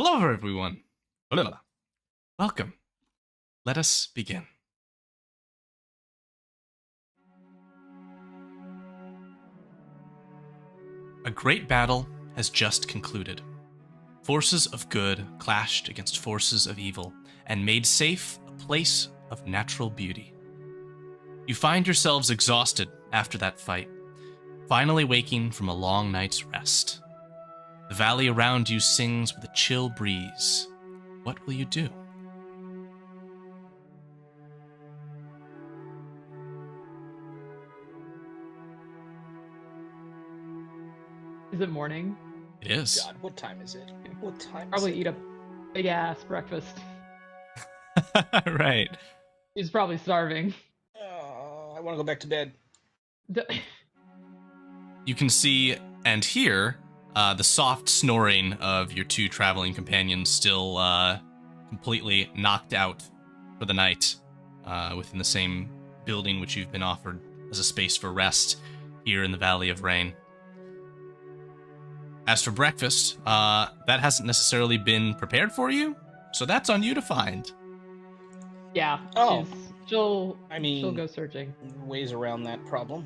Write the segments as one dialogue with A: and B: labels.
A: Hello, everyone. Welcome. Let us begin. A great battle has just concluded. Forces of good clashed against forces of evil and made safe a place of natural beauty. You find yourselves exhausted after that fight, finally waking from a long night's rest. The valley around you sings with a chill breeze. What will you do?
B: Is it morning?
A: It is.
C: God, what time is it? What time
B: Probably
C: is it?
B: eat a big ass breakfast.
A: Right.
B: He's probably starving.
C: I want to go back to bed.
A: You can see and hear the soft snoring of your two traveling companions, still completely knocked out for the night within the same building which you've been offered as a space for rest here in the Valley of Rain. As for breakfast, that hasn't necessarily been prepared for you, so that's on you to find.
B: Yeah.
C: Oh.
B: She'll
C: she'll
B: go searching.
C: Ways around that problem.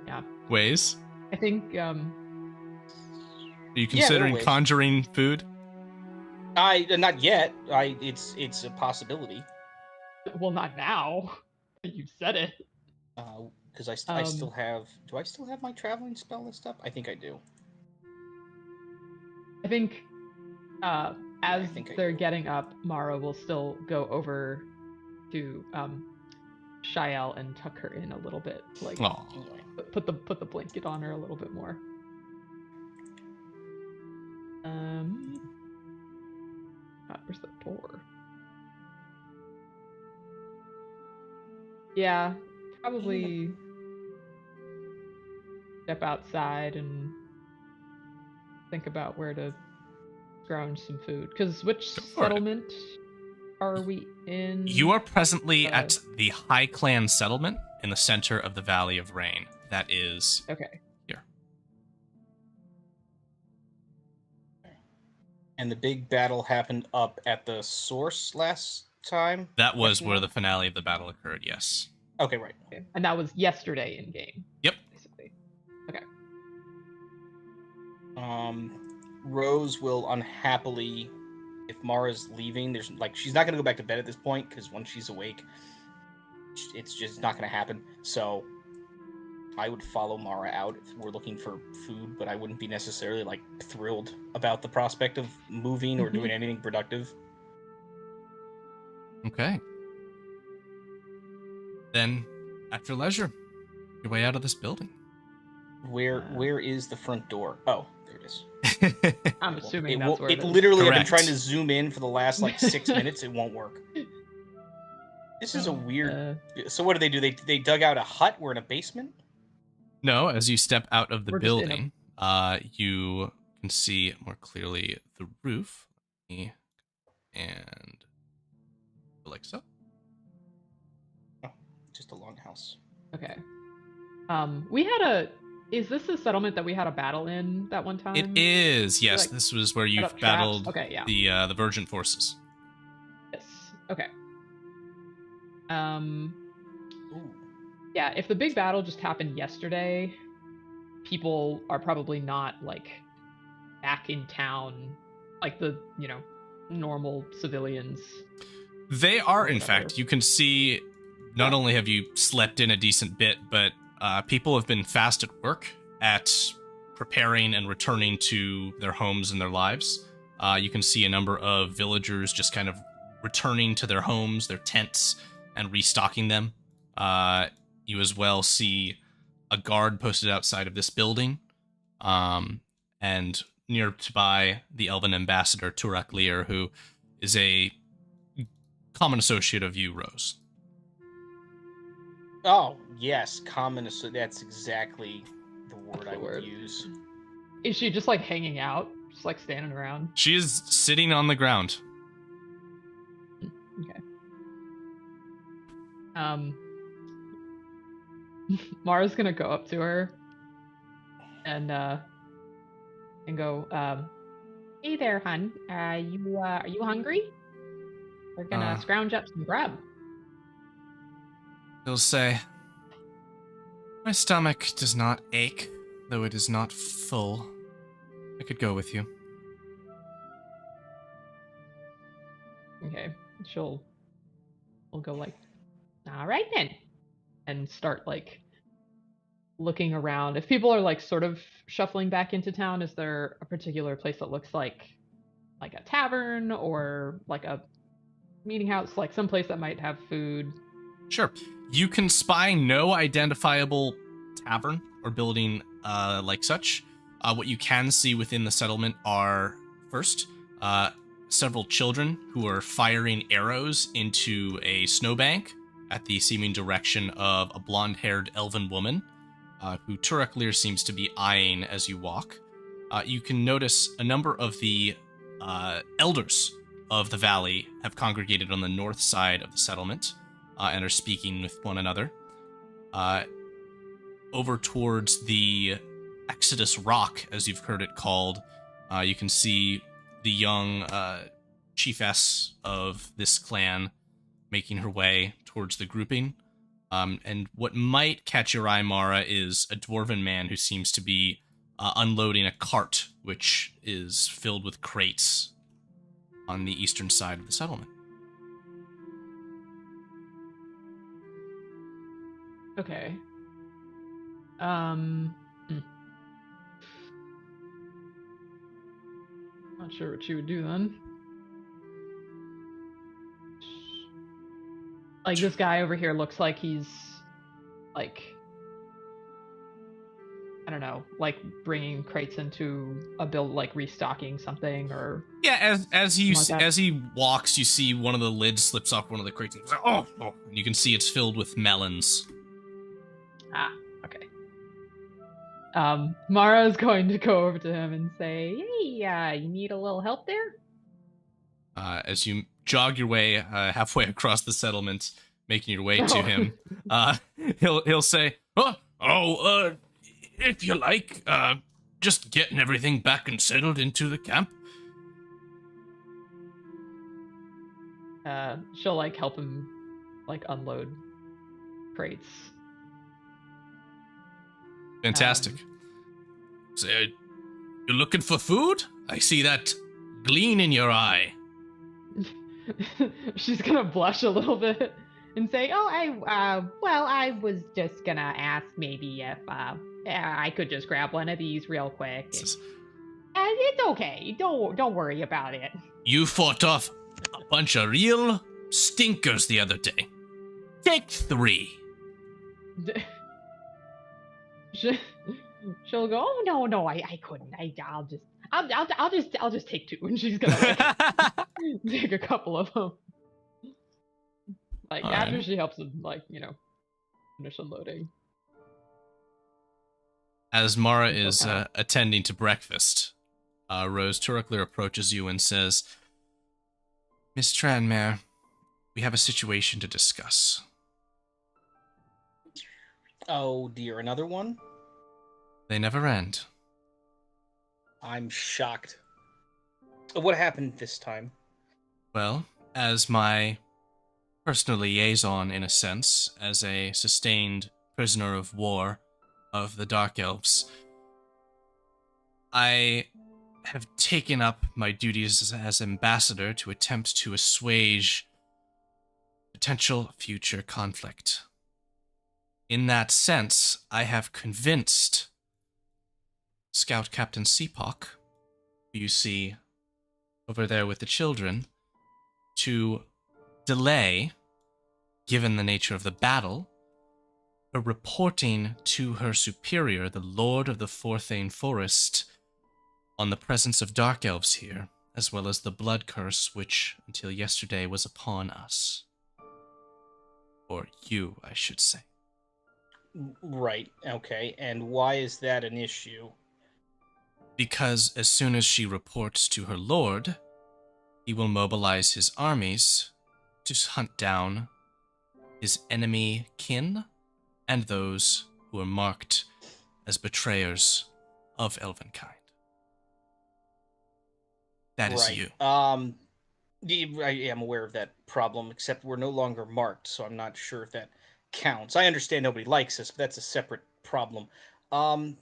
B: Yeah.
A: Ways?
B: I think
A: Are you considering
C: ways.
A: conjuring food?
C: Not yet. It's a possibility.
B: Well, not now. You said it.
C: Because I still have. Do I still have my traveling spell list up? I think I do.
B: I think as they're
C: do.
B: getting up, Mara will still go over to Shael and tuck her in a little bit, like put the blanket on her a little bit more. Where's the door? Yeah, probably step outside and think about where to scrounge some food. Because which settlement are we in?
A: You are presently at the High Clan settlement in the center of the Valley of Rain. That is
B: okay.
A: Here.
C: And the big battle happened up at the source last time?
A: That was where the finale of the battle occurred, yes.
C: Okay, right.
B: Okay. And that was yesterday in game.
A: Yep.
B: Basically. Okay.
C: Rose will unhappily, if Mara's leaving, she's not gonna go back to bed at this point because once she's awake, it's just not gonna happen. So I would follow Mara out if we're looking for food, but I wouldn't be necessarily thrilled about the prospect of moving or doing anything productive.
A: Okay. Then, at your leisure, your way out of this building.
C: Where is the front door? Oh, there it is.
B: I'm assuming that's where it is.
C: Literally,
A: Correct.
C: I've been trying to zoom in for the last 6 minutes. It won't work. This is a weird. So what do? They dug out a hut. We're in a basement.
A: No, as you step out of the building, you can see more clearly the roof. And like so.
C: Oh, just a longhouse.
B: Okay. We had is this the settlement that we had a battle in that one time?
A: It is, yes. This was where you battled the Virgin forces.
B: Yes. Okay.
C: Ooh.
B: Yeah, if the big battle just happened yesterday, people are probably not back in town like the, normal civilians.
A: They are, in fact. You can see not only have you slept in a decent bit, but people have been fast at work at preparing and returning to their homes and their lives. You can see a number of villagers just kind of returning to their homes, their tents, and restocking them. You as well see a guard posted outside of this building, and nearby the elven ambassador, Turak Lear, who is a common associate of you, Rose.
C: Oh, yes, common. So that's exactly the word I would use.
B: Is she just hanging out, just standing around?
A: She is sitting on the ground.
B: Okay. Mara's gonna go up to her and go, Hey there, hun. You are you hungry? We're gonna scrounge up some grub.
A: He'll say, "My stomach does not ache, though it is not full. I could go with you."
B: Okay. We'll go like, all right then, and start like looking around. If people are like sort of shuffling back into town, is there a particular place that looks like a tavern or like a meeting house, like some place that might have food?
A: Sure. You can spy no identifiable tavern or building like such. What you can see within the settlement are, first, several children who are firing arrows into a snowbank at the seeming direction of a blonde-haired elven woman who Turaklir seems to be eyeing as you walk. You can notice a number of the elders of the valley have congregated on the north side of the settlement and are speaking with one another. Over towards the Exodus Rock, as you've heard it called, you can see the young chiefess of this clan making her way towards the grouping. And what might catch your eye, Mara, is a dwarven man who seems to be unloading a cart, which is filled with crates on the eastern side of the settlement.
B: Okay. Not sure what you would do then. Like, this guy over here looks like he's like, I don't know, like bringing crates into a build, like restocking something, or
A: Yeah, as you
B: something like that.
A: as he walks, you see one of the lids slips off one of the crates. And he's like, oh, and you can see it's filled with melons.
B: Ah, okay. Mara's going to go over to him and say, "Hey, you need a little help there?"
A: As you jog your way halfway across the settlement, making your way to him, he'll say, if you like, just getting everything back and settled into the camp."
B: She'll like help him like unload crates.
A: Fantastic. Say, you're looking for food? I see that gleam in your eye.
B: She's gonna blush a little bit and say, "Oh, I was just gonna ask maybe if I could just grab one of these real quick. It's okay. Don't worry about it."
A: You fought off a bunch of real stinkers the other day. Take 3.
B: She'll go, "Oh no, I couldn't. I'll just take 2," and she's gonna like, take a couple of them. Like, after she helps him, like, finish unloading.
A: As Mara is attending to breakfast, Rose Turaklir approaches you and says, "Miss Tranmere, we have a situation to discuss."
C: Oh dear, another one?
A: They never end.
C: I'm shocked. What happened this time?
A: Well, as my personal liaison, in a sense, as a sustained prisoner of war of the Dark Elves, I have taken up my duties as ambassador to attempt to assuage potential future conflict. In that sense, I have convinced Scout Captain Seapock, who you see over there with the children, to delay, given the nature of the battle, her reporting to her superior, the Lord of the Forthane Forest, on the presence of Dark Elves here, as well as the blood curse which, until yesterday, was upon us. Or you, I should say.
C: Right, okay. And why is that an issue?
A: Because as soon as she reports to her lord, he will mobilize his armies to hunt down his enemy kin and those who are marked as betrayers of Elvenkind. That is
C: Right.
A: you.
C: I am aware of that problem, except we're no longer marked, so I'm not sure if that counts. I understand nobody likes us, but that's a separate problem. Um,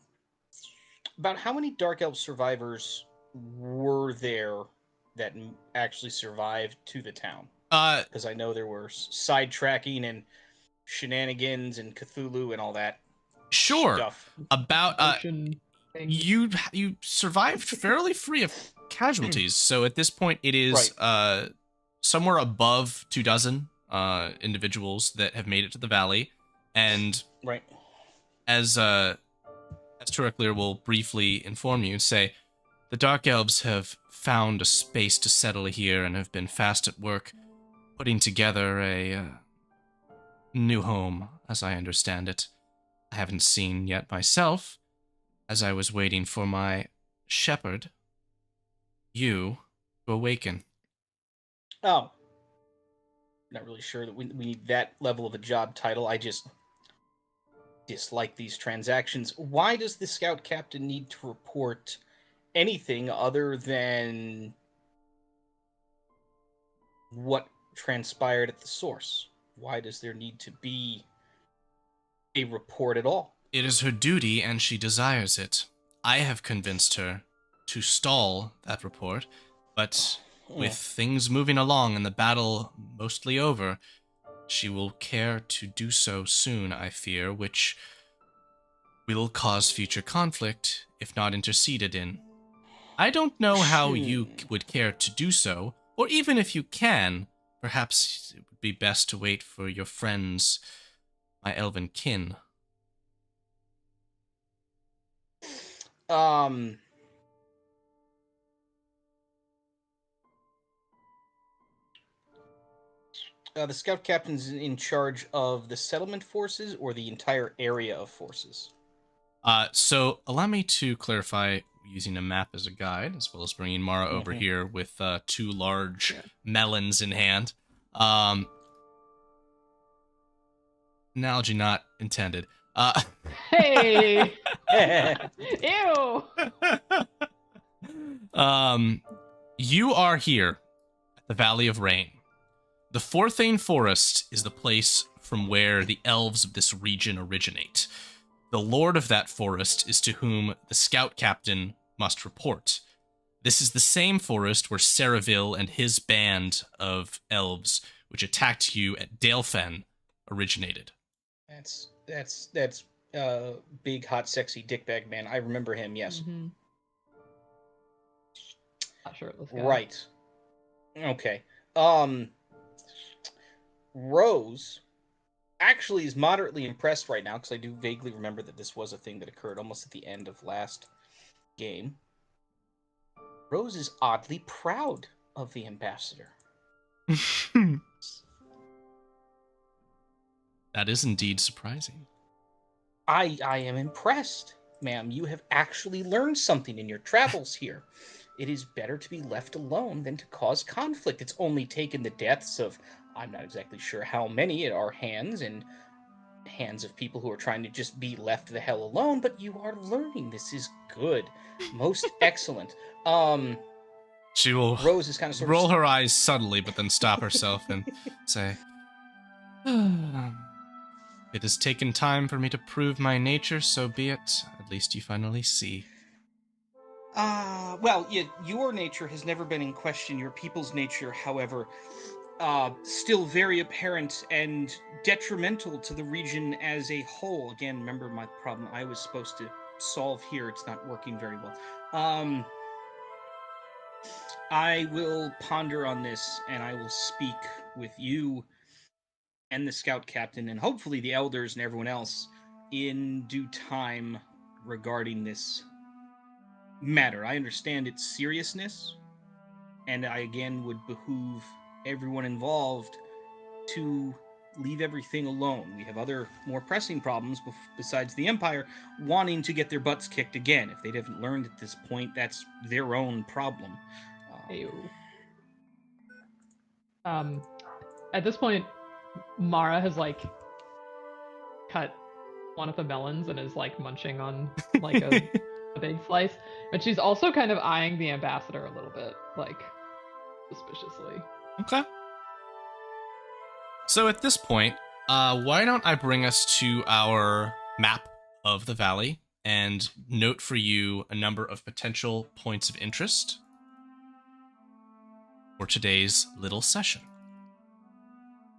C: about how many Dark Elf survivors were there that actually survived to the town?
A: Uh,
C: Because I know there were sidetracking and shenanigans and Cthulhu and all that
A: sure.
C: stuff.
A: About
B: Ocean thing.
A: you survived fairly free of casualties. So at this point, it is somewhere above 24 individuals that have made it to the valley, and
C: Right.
A: as Turaklir will briefly inform you, say the Dark Elves have found a space to settle here and have been fast at work putting together a new home, as I understand it. I haven't seen yet myself, as I was waiting for my shepherd, you, to awaken.
C: Oh. Not really sure that we need that level of a job title. I just dislike these transactions. Why does the scout captain need to report anything other than what transpired at the source? Why does there need to be a report at all?
A: It is her duty, and she desires it. I have convinced her to stall that report, but with things moving along and the battle mostly over, she will care to do so soon, I fear, which will cause future conflict if not interceded in. I don't know how you would care to do so, or even if you can, perhaps it would be best to wait for your friends, my elven kin.
C: The scout captain's in charge of the settlement forces or the entire area of forces?
A: So allow me to clarify using a map as a guide, as well as bringing Mara over here with two large melons in hand. Analogy not intended.
B: Hey! Ew!
A: You are here at the Valley of Rain. The Forthane Forest is the place from where the elves of this region originate. The lord of that forest is to whom the scout captain must report. This is the same forest where Saraville and his band of elves, which attacked you at Dalefen, originated.
C: That's big, hot, sexy dickbag man. I remember him, yes.
B: Mm-hmm. Not sure. Let's go.
C: Right. Okay. Rose actually is moderately impressed right now, because I do vaguely remember that this was a thing that occurred almost at the end of last game. Rose is oddly proud of the ambassador.
A: That is indeed surprising.
C: I am impressed, ma'am. You have actually learned something in your travels here. It is better to be left alone than to cause conflict. It's only taken the deaths of, I'm not exactly sure how many at our hands, and hands of people who are trying to just be left the hell alone, but you are learning. This is good. Most excellent.
A: She will
C: Rose is kind of
A: roll her eyes subtly, but then stop herself and say, it has taken time for me to prove my nature, so be it. At least you finally see.
C: Well, your nature has never been in question. Your people's nature, however, still very apparent and detrimental to the region as a whole. Again, remember my problem I was supposed to solve here. It's not working very well. I will ponder on this, and I will speak with you and the scout captain, and hopefully the elders and everyone else in due time regarding this matter. I understand its seriousness, and I again would behoove everyone involved to leave everything alone. We have other more pressing problems besides the Empire wanting to get their butts kicked again. If they haven't learned at this point, that's their own problem.
B: At this point, Mara has cut one of the melons and is munching on a a big slice. But she's also kind of eyeing the ambassador a little bit, like, suspiciously.
A: Okay. So at this point, why don't I bring us to our map of the valley and note for you a number of potential points of interest for today's little session.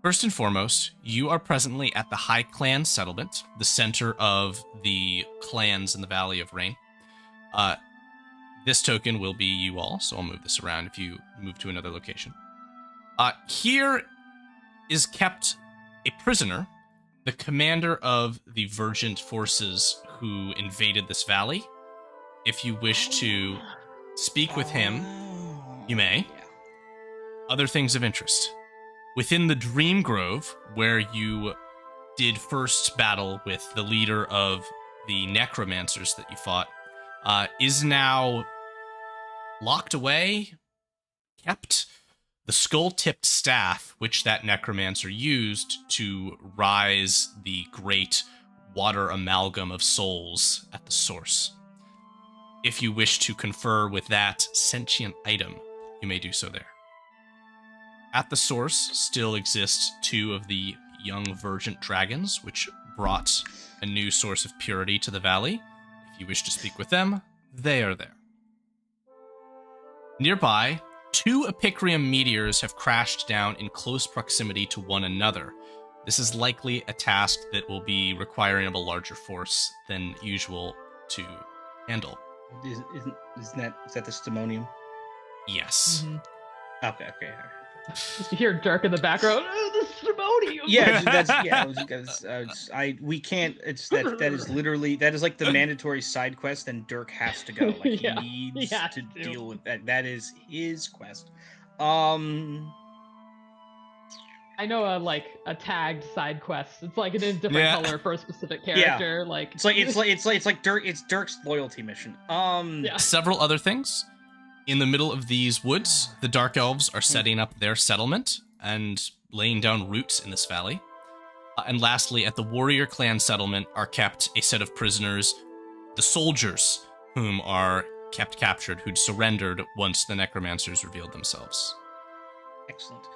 A: First and foremost, you are presently at the High Clan settlement, the center of the clans in the Valley of Rain. This token will be you all, so I'll move this around if you move to another location. Here is kept a prisoner, the commander of the Vergent forces who invaded this valley. If you wish to speak with him, you may. Other things of interest. Within the Dream Grove, where you did first battle with the leader of the necromancers that you fought, is now locked away, kept. The skull-tipped staff, which that necromancer used to rise the great water amalgam of souls at the source. If you wish to confer with that sentient item, you may do so there. At the source still exist 2 of the young Vergent dragons, which brought a new source of purity to the valley. If you wish to speak with them, they are there. Nearby, 2 Epicrium meteors have crashed down in close proximity to one another. This is likely a task that will be requiring of a larger force than usual to handle.
C: Is that the Stimonium?
A: Yes.
B: Mm-hmm.
C: Okay.
B: Just to hear Dirk in the background. Oh, the Stramonium!
C: We can't. It's that is literally like the mandatory side quest, and Dirk has to go. Like he needs to deal with that. That is his quest.
B: I know a tagged side quest. It's like in a different color for a specific character.
C: Yeah.
B: Like
C: it's like Dirk. It's Dirk's loyalty mission.
A: Several other things. In the middle of these woods, the Dark Elves are setting up their settlement and laying down roots in this valley. And lastly, at the Warrior Clan settlement are kept a set of prisoners, the soldiers, whom are kept captured, who'd surrendered once the necromancers revealed themselves.
C: Excellent.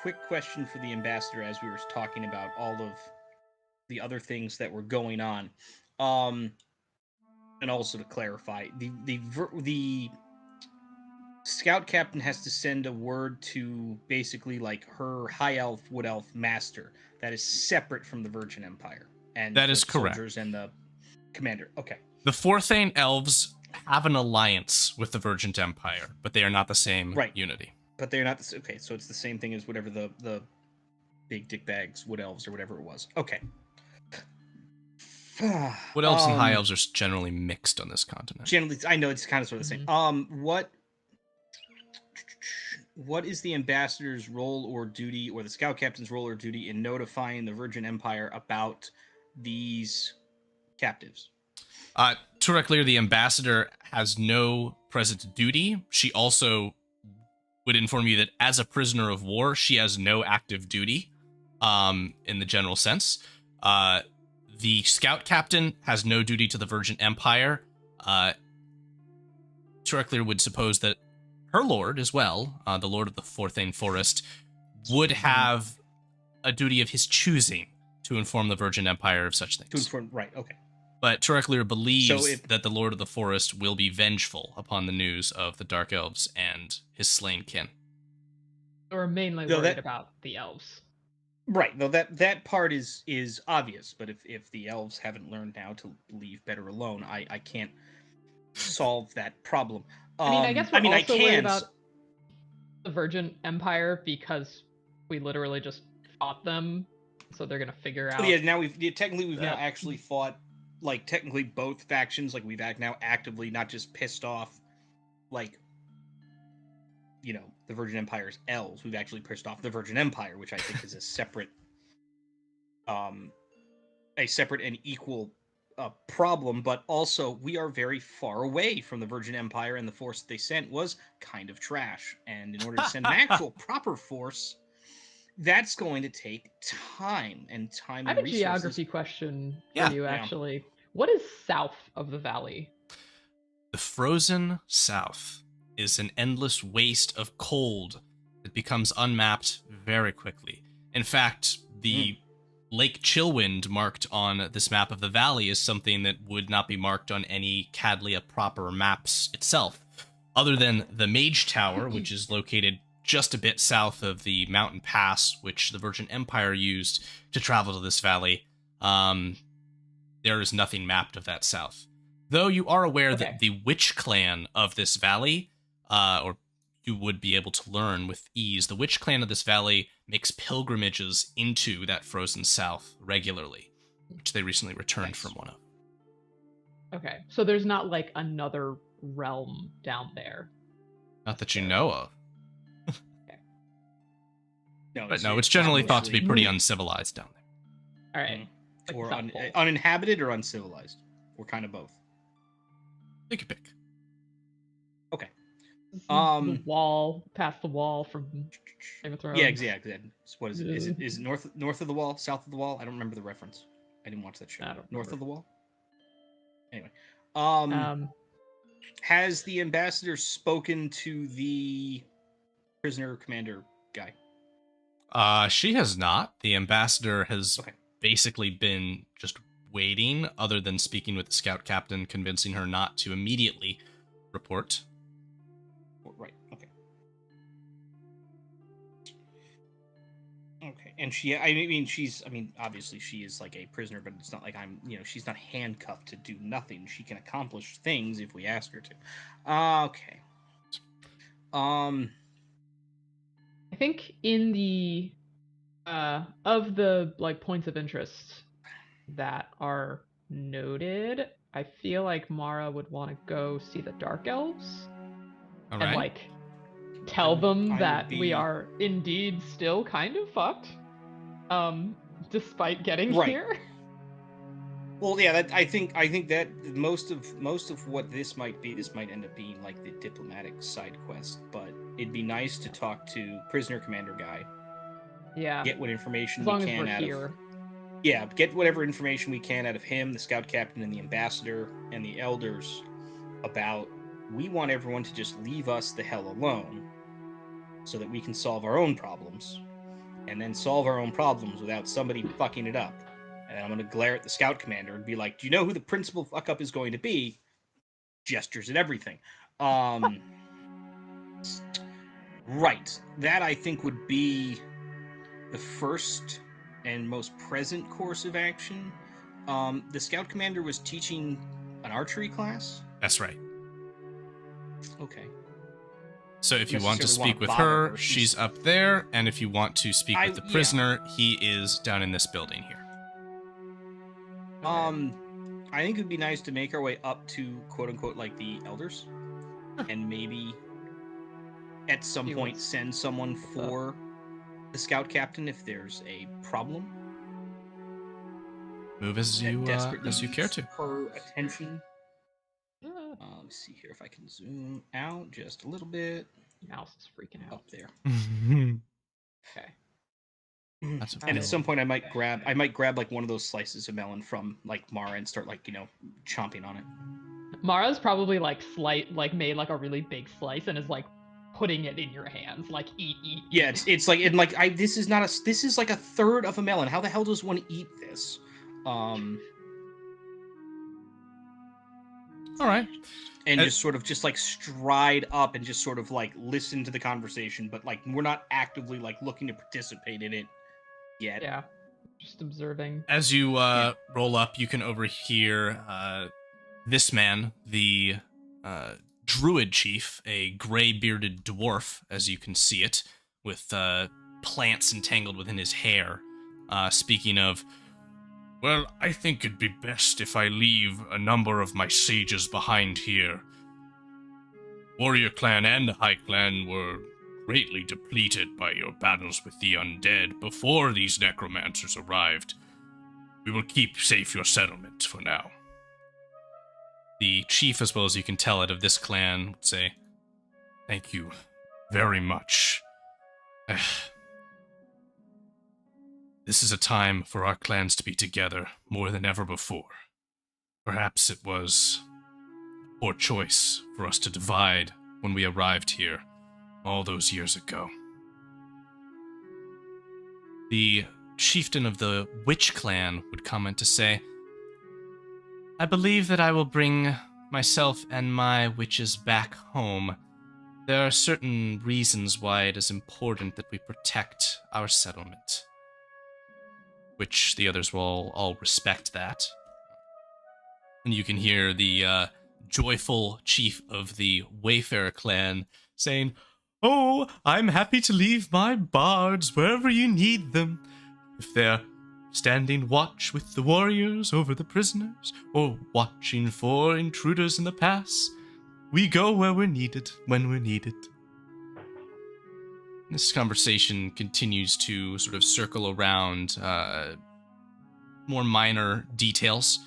C: Quick question for the ambassador as we were talking about all of the other things that were going on. And also to clarify, the scout captain has to send a word to basically like her high elf, wood elf master that is separate from the Virgin Empire and
A: that is correct.
C: Soldiers and the commander. Okay.
A: The Forthane elves have an alliance with the Virgin Empire, but they are not the same unity.
C: But they're not the okay. So it's the same thing as whatever the big dick bags, wood elves or whatever it was. Okay.
A: Wood elves and high elves are generally mixed on this continent.
C: Generally, I know it's kind of sort of the same. What is the ambassador's role or duty, or the scout captain's role or duty in notifying the Virgin Empire about these captives?
A: To be clear, the ambassador has no present duty. She also would inform you that as a prisoner of war, she has no active duty in the general sense. The scout captain has no duty to the Virgin Empire. Turaklir would suppose that her lord as well, the lord of the Forthane Forest, would have a duty of his choosing to inform the Virgin Empire of such things.
C: Okay.
A: But Turaklir believes that the lord of the forest will be vengeful upon the news of the Dark Elves and his slain kin.
B: We're mainly worried about the elves.
C: Right, no, that part is obvious, but if the elves haven't learned now to leave better alone, I can't solve that problem.
B: I guess we're also worried about the Virgin Empire because we literally just fought them, so they're gonna figure out.
C: Yeah, now we've now actually fought, like technically both factions. Like we've now actively not just pissed off, like, you know, the Virgin Empire's elves. We've actually pissed off the Virgin Empire, which I think is a separate and equal problem. But also, we are very far away from the Virgin Empire, and the force that they sent was kind of trash. And in order to send an actual proper force, That's going to take time and time
B: I have
C: and
B: a
C: resources.
B: geography question for
A: Yeah.
B: you,
C: Yeah.
B: actually. What is south of the valley?
A: The frozen south is an endless waste of cold that becomes unmapped very quickly. In fact, the Lake Chillwind marked on this map of the valley is something that would not be marked on any Cadlia proper maps itself, other than the Mage Tower, which is located just a bit south of the mountain pass, which the Virgin Empire used to travel to this valley. There is nothing mapped of that south. Though you are aware
B: Okay.
A: that the Witch Clan of this valley, or you would be able to learn with ease, the Witch Clan of this valley makes pilgrimages into that frozen south regularly, which they recently returned
C: Nice.
A: from one of.
B: Okay, so there's not like another realm down there.
A: Not that you know of.
C: No,
A: But no, it's generally thought to be
C: mostly-
A: pretty uncivilized down there.
B: All right. Like
C: or
B: the South Pole.
C: uninhabited or uncivilized, or kind of both.
A: Take a pick.
C: Okay.
B: The wall, past the wall from Game of Thrones.
C: Yeah, exactly. What is it? Is it north of the wall, south of the wall? I don't remember the reference. I didn't watch that show.
B: I don't
C: North
B: remember.
C: of the wall. Anyway, has the ambassador spoken to the prisoner commander guy?
A: She has not. The ambassador has
C: Okay.
A: basically been just waiting, other than speaking with the scout captain, convincing her not to immediately report.
C: Right. Okay. Okay. And obviously she is like a prisoner, but it's not like she's not handcuffed to do nothing. She can accomplish things if we ask her to. Okay.
B: I think in the of the like points of interest that are noted, I feel like Mara would want to go see the Dark Elves
A: All
B: and
A: right.
B: like tell them
C: I
B: that
C: would
B: we
C: be-
B: are indeed still kind of fucked, despite getting
C: Right.
B: here.
C: Well, yeah, I think that most of what this might end up being like the diplomatic side quest, but it'd be nice to talk to prisoner commander guy,
B: Yeah,
C: get what information
B: as long
C: we
B: as
C: can
B: we're
C: out
B: here.
C: of get whatever information we can out of him, the scout captain, and the ambassador and the elders about we want everyone to just leave us the hell alone so that we can solve our own problems, and then solve our own problems without somebody fucking it up. And I'm going to glare at the scout commander and be like, do you know who the principal fuck up is going to be? Gestures and everything. Right. That, I think, would be the first and most present course of action. The scout commander was teaching an archery class?
A: That's right.
C: Okay.
A: So if you want to
C: Necessarily
A: speak with
C: bother
A: her,
C: her.
A: she's up there, and if you want to speak with the prisoner, he is down in this building here.
C: I think it would be nice to make our way up to quote unquote like the elders, and maybe at some point send someone for the scout captain if there's a problem.
A: Move as you care to.
C: Her attention. Let me see here if I can zoom out just a little bit.
B: Mouse is freaking out.
C: Up there.
B: Okay.
C: And at some point, I might grab like one of those slices of melon from like Mara and start like chomping on it.
B: Mara's probably like made like a really big slice and is like putting it in your hands, like eat.
C: Yeah, it's like this is like a third of a melon. How the hell does one eat this?
A: All right.
C: And just sort of like stride up and just sort of like listen to the conversation, but like we're not actively like looking to participate in it yet.
B: Yeah, just observing.
A: As you roll up, you can overhear this man, the druid chief, a gray-bearded dwarf, as you can see it, with plants entangled within his hair, speaking of, well, I think it'd be best if I leave a number of my sages behind here. Warrior clan and High clan were greatly depleted by your battles with the undead before these necromancers arrived. We will keep safe your settlement for now. The chief, as well as you can tell it, of this clan would say, thank you very much. This is a time for our clans to be together more than ever before. Perhaps it was a poor choice for us to divide when we arrived here all those years ago. The chieftain of the Witch Clan would comment to say, I believe that I will bring myself and my witches back home. There are certain reasons why it is important that we protect our settlement. Which the others will all respect that. And you can hear the joyful chief of the Wayfarer clan saying, Oh, I'm happy to leave my bards wherever you need them. If they're standing watch with the warriors over the prisoners, or watching for intruders in the pass, we go where we're needed, when we're needed. This conversation continues to sort of circle around more minor details.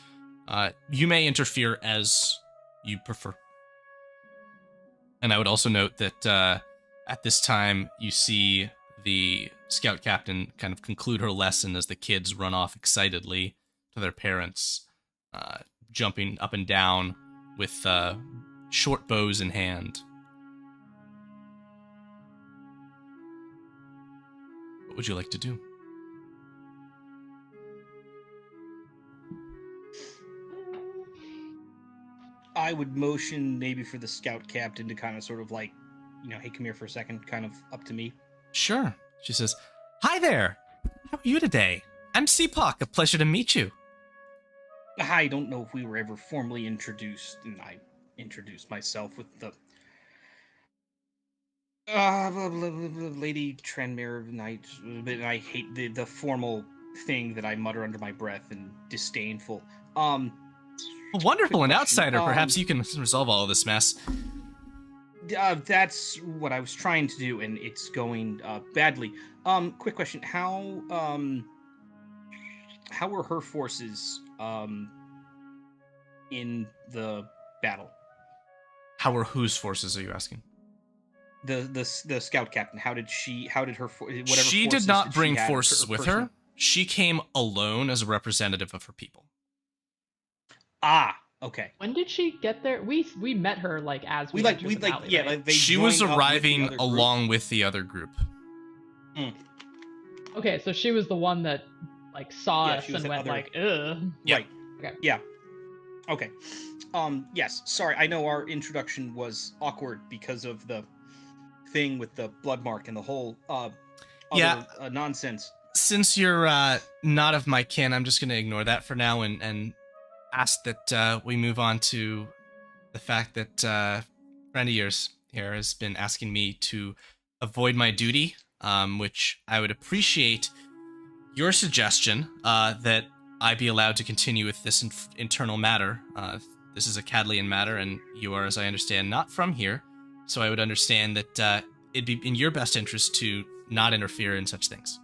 A: You may interfere as you prefer. And I would also note that at this time, you see the scout captain kind of conclude her lesson as the kids run off excitedly to their parents, jumping up and down with short bows in hand. What would you like to do?
C: I would motion maybe for the scout captain to kind of sort of like, hey, come here for a second, kind of up to me.
A: Sure. She says, Hi there. How are you today? I'm Seepak. A pleasure to meet you.
C: I don't know if we were ever formally introduced, and I introduced myself with the Lady Tranmere Knight, but I hate the formal thing that I mutter under my breath and disdainful.
A: Well, wonderful, an outsider. Perhaps you can resolve all of this mess.
C: That's what I was trying to do, and it's going badly. Quick question: How were her forces in the battle?
A: How were whose forces? Are you asking?
C: The scout captain. How did her whatever?
A: She did not bring forces with her. She came alone as a representative of her people.
C: Ah, okay.
B: When did she get there? We met her as we entered the valley,
C: yeah.
B: right?
A: She was arriving along with the other group.
B: Okay, so she was the one that saw us and went ugh.
A: Yeah.
C: Right.
B: Okay.
C: Yeah. Okay. Yes. Sorry. I know our introduction was awkward because of the thing with the blood mark and the whole nonsense.
A: Since you're not of my kin, I'm just going to ignore that for now and ask that we move on to the fact that a friend of yours here has been asking me to avoid my duty, which I would appreciate your suggestion that I be allowed to continue with this internal matter. This is a Cadlian matter, and you are, as I understand, not from here, so I would understand that it'd be in your best interest to not interfere in such things.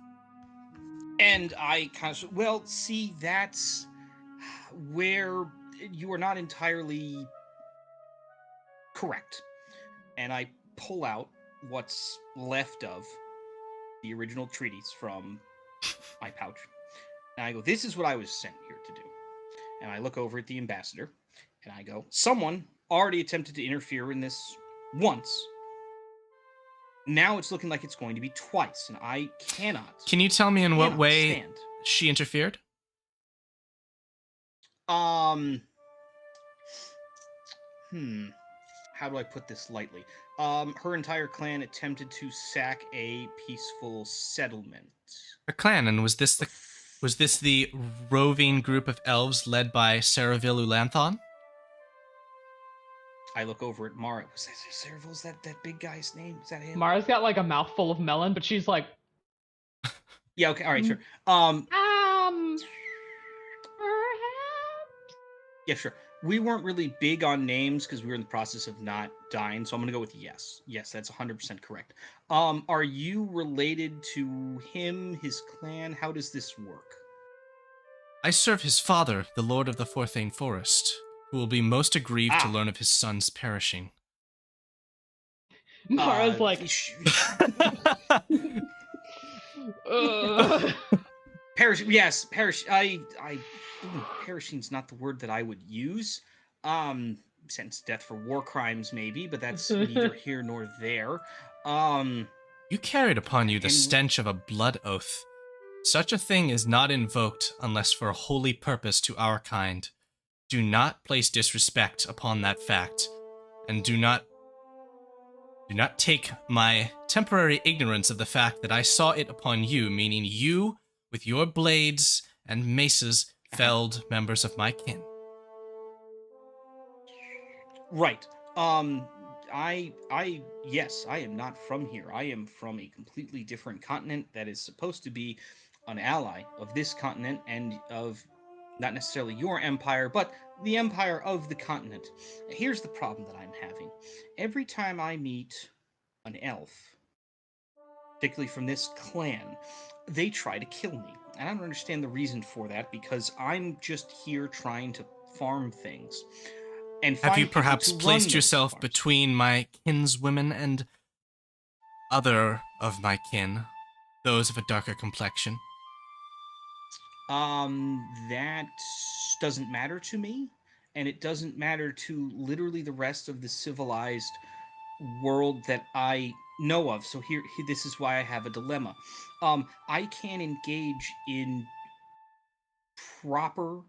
C: And I kind of, see, that's where you are not entirely correct. And I pull out what's left of the original treatise from my pouch. And I go, this is what I was sent here to do. And I look over at the ambassador, and I go, someone already attempted to interfere in this once. Now it's looking like it's going to be twice, and I cannot.
A: Can you tell me in what way
C: stand.
A: She interfered?
C: How do I put this lightly? Her entire clan attempted to sack a peaceful settlement.
A: Her clan, and was this the roving group of elves led by Saravil Ulanthon?
C: I look over at Mara. Was that Saravil? Is that big guy's name? Is that him?
B: Mara's got a mouthful of melon, but she's like,
C: yeah, okay, all right, sure.
B: perhaps.
C: Yeah, sure. We weren't really big on names because we were in the process of not dying, so I'm gonna go with yes. Yes, that's 100% correct. Are you related to him, his clan? How does this work?
A: I serve his father, the Lord of the Forthane Forest, who will be most aggrieved to learn of his son's perishing.
B: Mara's
C: Perish. Yes, perish. Perishing's not the word that I would use. Sentenced to death for war crimes, maybe, but that's neither here nor there.
A: You carried upon you the
C: And-
A: stench of a blood oath. Such a thing is not invoked unless for a holy purpose to our kind. Do not place disrespect upon that fact, and do not take my temporary ignorance of the fact that I saw it upon you, meaning you, with your blades and maces, felled members of my kin.
C: Right. Yes, I am not from here. I am from a completely different continent that is supposed to be an ally of this continent and of not necessarily your empire, but the empire of the continent. Here's the problem that I'm having. Every time I meet an elf, particularly from this clan, they try to kill me. And I don't understand the reason for that because I'm just here trying to farm things. And
A: Have you
C: find people
A: perhaps
C: to run
A: placed
C: those
A: yourself
C: farms.
A: between my kinswomen and other of my kin, those of a darker complexion?
C: That doesn't matter to me, and it doesn't matter to literally the rest of the civilized world that I know of. So this is why I have a dilemma. I can't engage in proper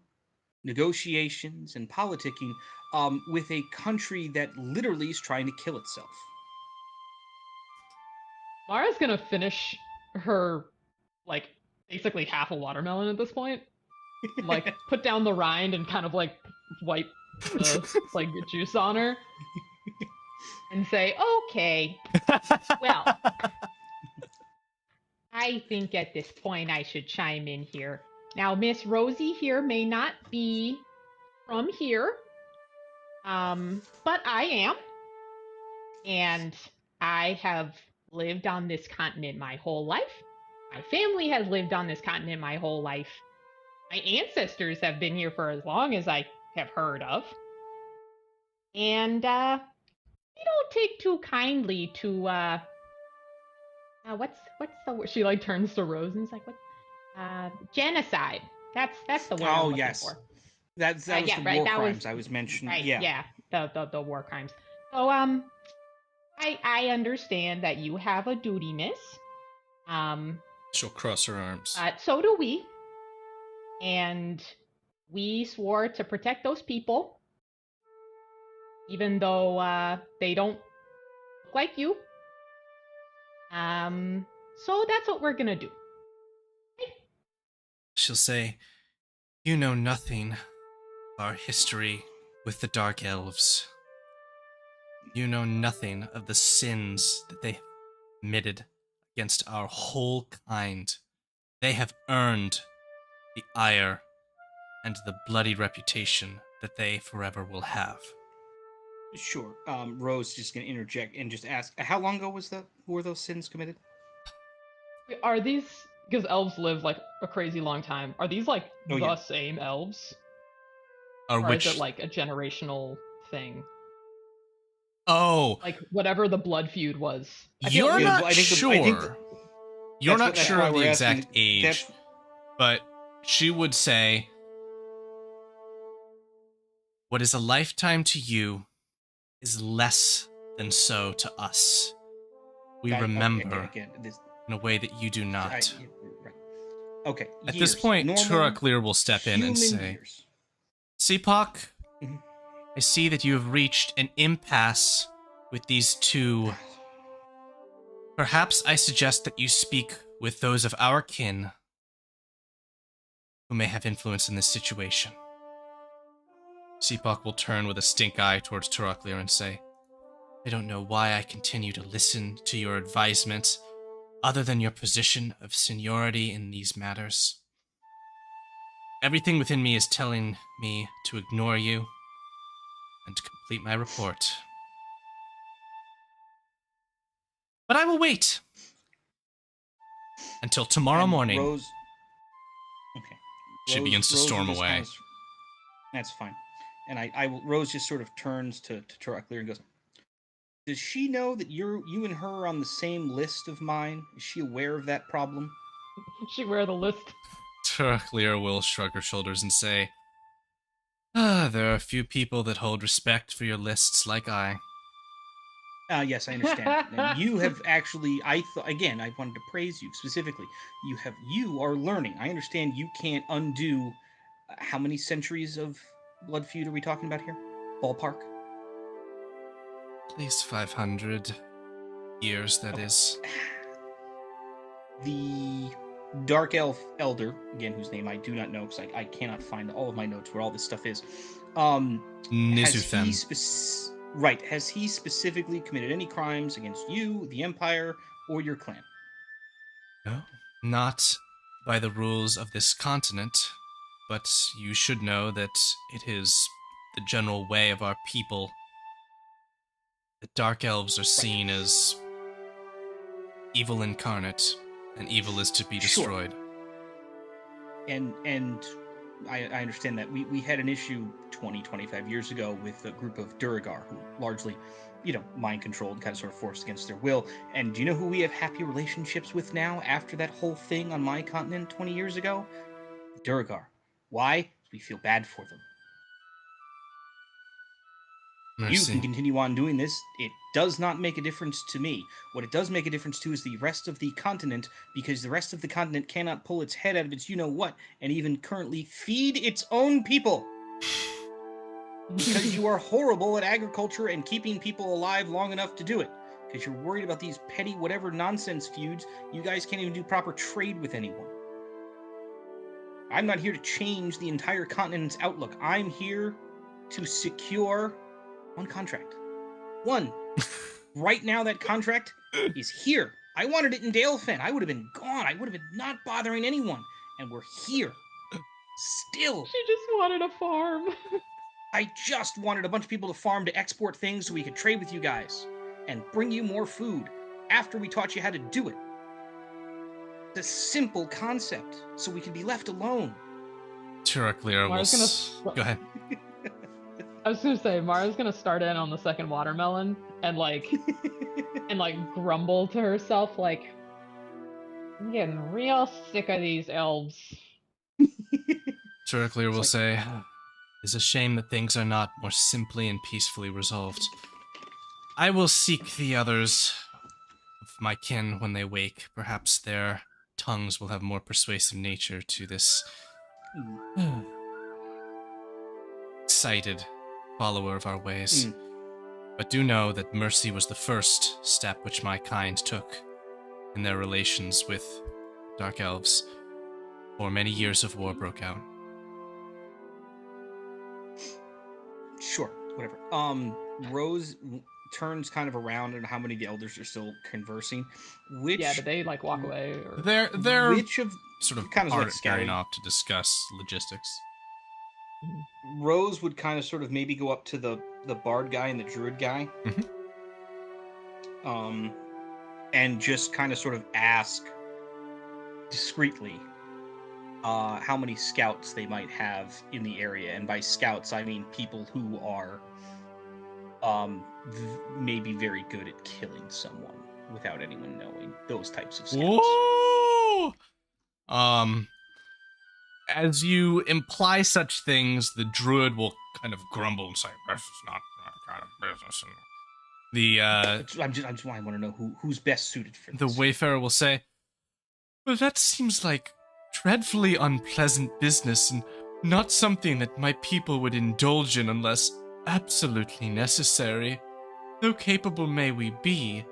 C: negotiations and politicking with a country that literally is trying to kill itself.
B: Mara's gonna finish her, like, basically half a watermelon at this point. Like, put down the rind and kind of, like, wipe the, like, juice on her. And say, okay, well, I think at this point I should chime in here. Now, Miss Rosie here may not be from here, but I am. And I have lived on this continent my whole life. My family has lived on this continent my whole life. My ancestors have been here for as long as I have heard of. And we don't take too kindly to what's the word? She like turns to Rose and is like, what? Genocide. That's the word I'm looking
C: Yes.
B: for.
C: That was
B: yeah,
C: the
B: right,
C: war
B: that
C: crimes
B: was-
C: I was mentioning.
B: Right,
C: Yeah.
B: the war crimes. So I understand that you have a duty, miss.
A: She'll cross her arms.
B: So do we. And we swore to protect those people, even though they don't look like you. So that's what we're gonna do.
A: She'll say, "You know nothing of our history with the Dark Elves. You know nothing of the sins that they have committed against our whole kind. They have earned the ire and the bloody reputation that they forever will have."
C: Sure. Rose is just going to interject and just ask, how long ago were those sins committed?
B: Are these, because elves live like a crazy long time, are these like
C: Oh,
B: the
C: yeah.
B: same elves?
A: Or
B: Or
A: which?
B: is it like a generational thing?
A: Oh,
B: Like whatever the blood feud was.
A: you're
C: Yeah,
A: not
C: I think
A: sure. You're not
C: that's
A: sure
C: why
A: of the
C: we're
A: exact
C: asking-
A: age,
C: that's-
A: but she would say, "What is a lifetime to you is less than so to us. We remember
C: Again, this,
A: in a way that you do not."
C: right. Okay.
A: At this
C: years.
A: point,
C: Normal
A: Turaklir will step in and
C: human
A: say,
C: years.
A: "Seepak,
C: Mhm.
A: I see that you have reached an impasse with these two. Perhaps I suggest that you speak with those of our kin who may have influence in this situation." Seepak will turn with a stink eye towards Turaklir and say, "I don't know why I continue to listen to your advisement, other than your position of seniority in these matters. Everything within me is telling me to ignore you and to complete my report. But I will wait until tomorrow
C: And
A: morning."
C: Rose. Okay.
A: She begins to
C: Rose
A: storm
C: will just
A: away.
C: kind of- that's fine. And Rose just sort of turns to Turaklir and goes, "Does she know that you and her are on the same list of mine? Is she aware of that problem?"
B: She wear the list.
A: Turklear will shrug her shoulders and say, there are a few people that hold respect for your lists like I.
C: Yes, I understand. And you have actually, again, I wanted to praise you specifically. You are learning. I understand you can't undo. How many centuries of blood feud are we talking about here? Ballpark.
A: At least 500 years, that is.
C: The Dark Elf Elder, again, whose name I do not know because I cannot find all of my notes where all this stuff is.
A: Nizuthem.
C: Has he specifically committed any crimes against you, the Empire, or your clan?
A: No, not by the rules of this continent, but you should know that it is the general way of our people. The Dark Elves are seen as evil incarnate, and evil is to be destroyed.
C: And I understand that. We had an issue 25 years ago with a group of Duragar who largely, mind controlled, kind of sort of forced against their will. And do you know who we have happy relationships with now after that whole thing on my continent 20 years ago? The Duragar. Why? We feel bad for them.
A: Mercy.
C: You can continue on doing this. It does not make a difference to me. What it does make a difference to is the rest of the continent, because the rest of the continent cannot pull its head out of its you-know-what and even currently feed its own people. Because you are horrible at agriculture and keeping people alive long enough to do it. Because you're worried about these petty whatever nonsense feuds. You guys can't even do proper trade with anyone. I'm not here to change the entire continent's outlook. I'm here to secure one contract. One. Right now, that contract is here. I wanted it in Dalefen. I would have been gone. I would have been not bothering anyone. And we're here. Still.
B: She just wanted a farm.
C: I just wanted a bunch of people to farm to export things so we could trade with you guys. And bring you more food after we taught you how to do it. It's a simple concept, so we could be left alone.
A: Turklear will... Go ahead.
B: I was gonna say, Mara's gonna start in on the second watermelon and grumble to herself like, I'm getting real sick of these elves.
A: Turklear will say, it's a shame that things are not more simply and peacefully resolved. I will seek the others of my kin when they wake. Perhaps their tongues will have more persuasive nature to this excited follower of our ways. But do know that mercy was the first step which my kind took in their relations with Dark Elves before many years of war broke out.
C: Sure, whatever. Rose turns kind of around and how many of the elders are still conversing.
B: Did they walk away? Or...
A: They're
C: which of
A: sort of
C: kind of
A: carrying off to discuss logistics.
C: Rose would kind of sort of maybe go up to the bard guy and the druid guy. And just kind of sort of ask discreetly how many scouts they might have in the area. And by scouts, I mean people who are maybe very good at killing someone without anyone knowing. Those types of scouts.
A: Whoa! As you imply such things, the druid will kind of grumble and say, "This is not that kind of business." And
C: I just want to know who's best suited for this.
A: The wayfarer will say, "Well, that seems like dreadfully unpleasant business, and not something that my people would indulge in unless absolutely necessary. Though capable may we be.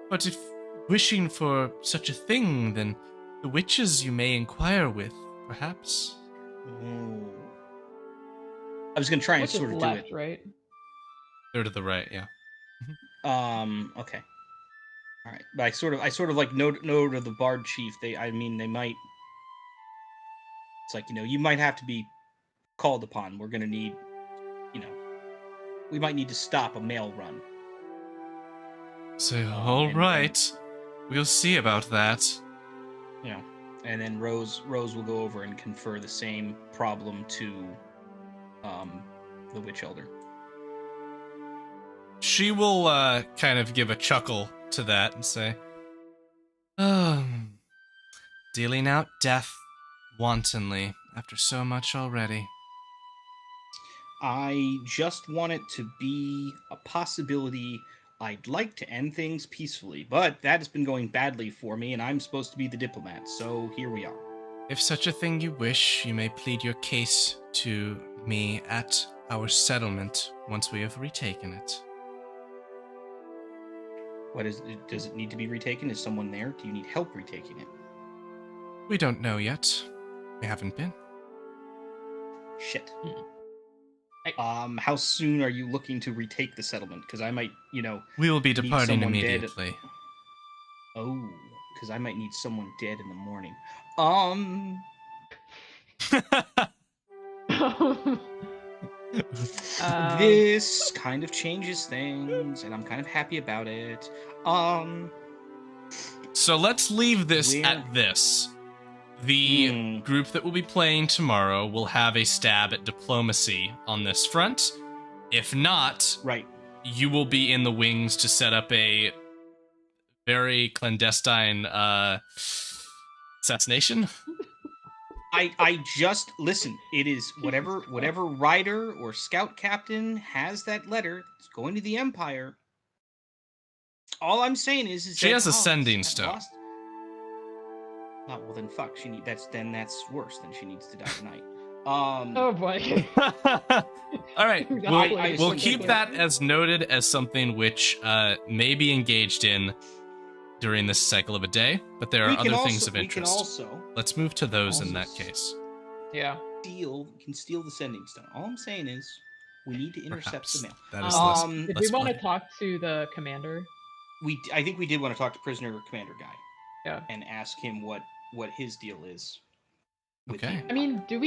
A: But if wishing for such a thing, then the witches you may inquire with, perhaps."
C: I was going to try and
B: Which
C: sort
B: is
C: of
B: left,
C: do it.
B: Right?
A: They're to the right, yeah.
C: Okay. All right. But I sort of like note of the bard chief. They might. It's like, you might have to be called upon. We're going to need, we might need to stop a mail run.
A: So, all right. We'll see about that.
C: And then Rose will go over and confer the same problem to the witch elder.
A: She will kind of give a chuckle to that and say, dealing out death wantonly after so much already.
C: I just want it to be a possibility. I'd like to end things peacefully, but that has been going badly for me, and I'm supposed to be the diplomat, so here we are.
A: If such a thing you wish, you may plead your case to me at our settlement once we have retaken it.
C: Does it need to be retaken? Is someone there? Do you need help retaking it?
A: We don't know yet. We haven't been.
C: Shit. How soon are you looking to retake the settlement? Because I might,
A: We will be
C: need
A: departing
C: someone dead.
A: immediately.
C: Oh, because I might need someone dead in the morning. This kind of changes things, and I'm kind of happy about it.
A: So let's leave this at this. The group that will be playing tomorrow will have a stab at diplomacy on this front. If not,
C: right,
A: you will be in the wings to set up a very clandestine assassination.
C: I just listen. It is whatever rider or scout captain has that letter. It's going to the Empire. All I'm saying is
A: she has a sending stone.
C: Lost. Oh, well then fuck. That's worse. Then she needs to die tonight.
B: Oh boy.
A: All right. We'll keep that as noted as something which may be engaged in during this cycle of a day, but there are other things of interest. Let's move to those in that case.
B: Yeah.
C: We can steal the sending stone. All I'm saying is we need to intercept the mail.
A: That is
B: did we want to talk to the commander?
C: I think we did want to talk to prisoner commander guy.
B: Yeah.
C: And ask him what his deal is.
A: Okay.
B: I mean, are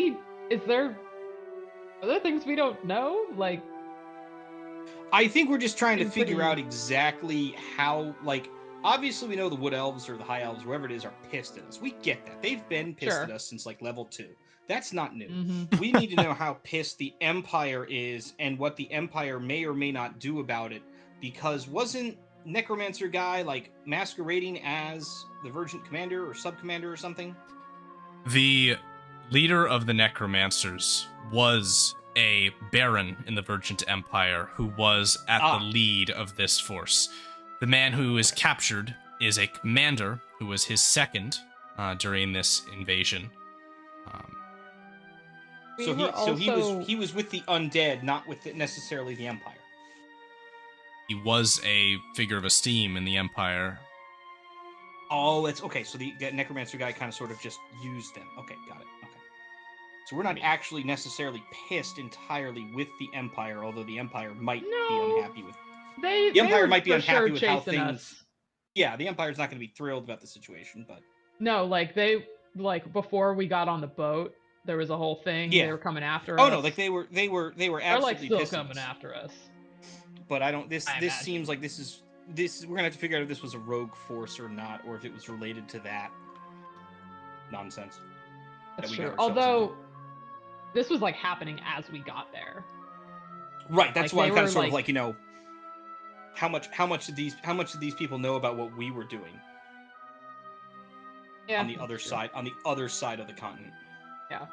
B: there things we don't know? Like,
C: I think we're just trying to figure out exactly how, obviously we know the Wood Elves or the High Elves, whoever it is, are pissed at us. We get that. They've been pissed at us since, level 2. That's not new.
B: Mm-hmm.
C: We need to know how pissed the Empire is and what the Empire may or may not do about it, because wasn't Necromancer guy, masquerading as the Vergent Commander or Sub-Commander or something?
A: The leader of the Necromancers was a Baron in the Vergent Empire who was at the lead of this force. The man who is captured is a commander who was his during this invasion.
C: So he was with the undead, not with necessarily the Empire.
A: He was a figure of esteem in the Empire.
C: Oh, it's okay. So the Necromancer guy kind of sort of just used them. Okay, got it. Okay. So we're not actually necessarily pissed entirely with the Empire, although the Empire might be unhappy with. The Empire might be unhappy with how things. Us. Yeah, the Empire's not going to be thrilled about the situation, but.
B: No, before we got on the boat, there was a whole thing. Yeah. They were coming after us.
C: Oh no, they were absolutely
B: still
C: pissed
B: coming after us.
C: But I don't. This seems like this is. We're gonna have to figure out if this was a rogue force or not, or if it was related to that nonsense.
B: That's true. Although this was happening as we got there.
C: Right. That's why I'm kind of sort of how much did these people know about what we were doing?
B: Yeah.
C: On the other side of the continent.
B: Yeah.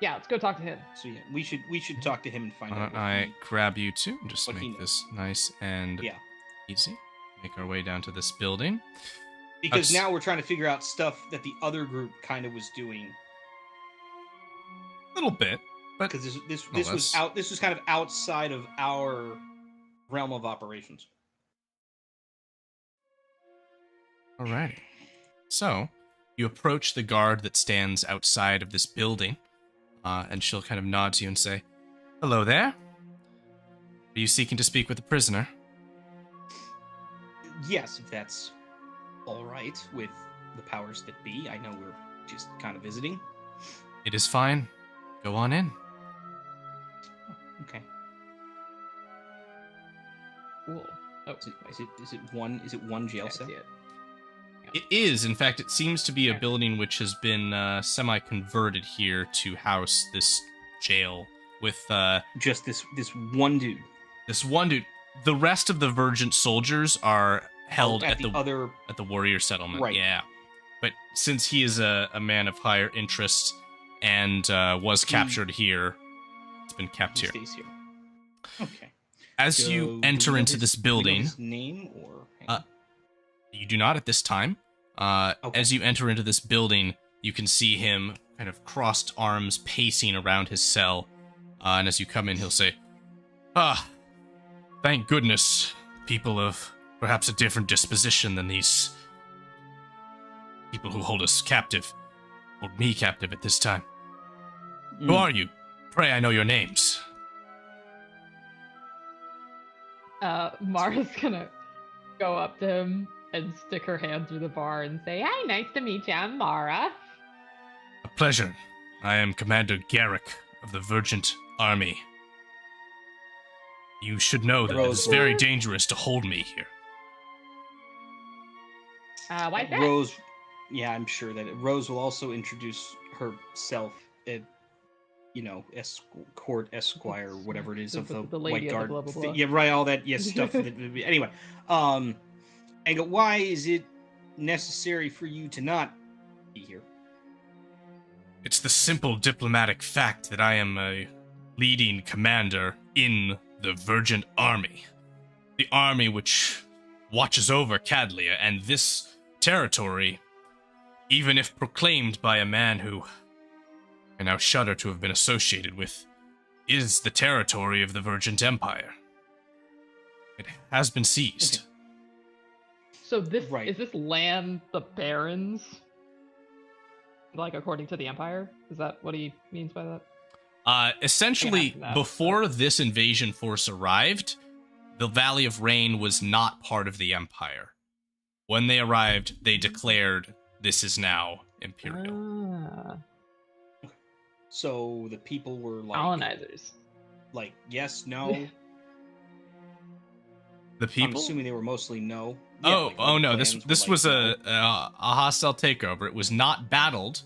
B: Yeah, let's go talk to him.
C: So yeah, we should talk to him and find out.
A: I grab you too and just make this nice and easy. Make our way down to this building.
C: Because now we're trying to figure out stuff that the other group kind of was doing.
A: A little bit, but
C: because this was kind of outside of our realm of operations.
A: Alrighty. So you approach the guard that stands outside of this building. And she'll kind of nod to you and say, "Hello there. Are you seeking to speak with the prisoner?"
C: Yes, if that's all right with the powers that be. I know we're just kind of visiting.
A: It is fine. Go on in.
C: Oh, okay.
B: Cool. Oh,
C: is it one jail cell?
A: It is. In fact, it seems to be a building which has been semi-converted here to house this jail with
C: just this one dude.
A: This one dude. The rest of the Vergent soldiers are held at the warrior settlement.
C: Right.
A: Yeah. But since he is a man of higher interest and was captured here, it's been kept
C: He
A: here.
C: stays here. Okay.
A: As
C: So,
A: you enter into this
C: do we know
A: building,
C: his name or
A: you do not at this time.
C: Okay.
A: As you enter into this building, you can see him kind of crossed arms pacing around his cell. And as you come in, he'll say, thank goodness people of perhaps a different disposition than these people who hold us captive, hold me captive at this time. Who are you? Pray I know your names.
B: Mara's gonna go up to him and stick her hand through the bar and say, "Hi, nice to meet you. I'm Mara."
A: A pleasure. I am Commander Garrick of the Virgent Army. You should know that it is very dangerous to hold me here.
B: Why's that?
C: Rose, yeah, I'm sure that Rose will also introduce herself, court esquire, whatever it is, of the
B: lady
C: White Guard.
B: blah, blah, blah.
C: Yeah, right, all that, yes, stuff. Anyway, and go, why is it necessary for you to not be here?
A: It's the simple diplomatic fact that I am a leading commander in the Virgin Army. The army which watches over Cadlia, and this territory, even if proclaimed by a man who I now shudder to have been associated with, is the territory of the Virgin Empire. It has been seized.
C: Okay.
B: So this
C: Right.
B: is this land the Barons? Like according to the Empire? Is that what he means by that?
A: Essentially,
B: that,
A: before this invasion force arrived, the Valley of Rain was not part of the Empire. When they arrived, they declared this is now Imperial.
C: So the people were like
B: Colonizers.
C: Like yes, no.
A: The people?
C: I'm assuming they were mostly no.
A: Oh,
C: Yeah, like,
A: no!
C: clans
A: This
C: were
A: was
C: like,
A: a hostile takeover. It was not battled.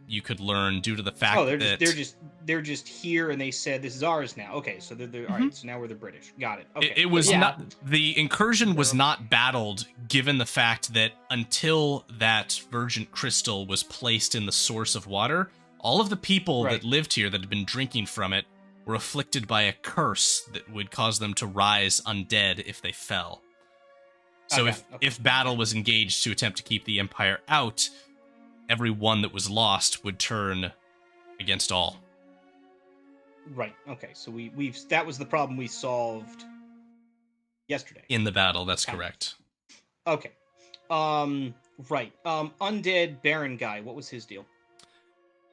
A: You could learn due to the fact that
C: they're just here, and they said this is ours now. Okay, so they're all right. So now we're the British. Got it. Okay.
A: It was
B: Yeah.
A: not, the incursion was not battled, given the fact that until that virgin crystal was placed in the source of water, all of the people
C: Right.
A: that lived here that had been drinking from it were afflicted by a curse that would cause them to rise undead if they fell. So
C: Okay,
A: if battle was engaged to attempt to keep the Empire out, every one that was lost would turn against all.
C: Right. Okay. So we've that was the problem we solved yesterday.
A: In the battle, that's correct.
C: Okay. Right. Undead Baron guy. What was his deal?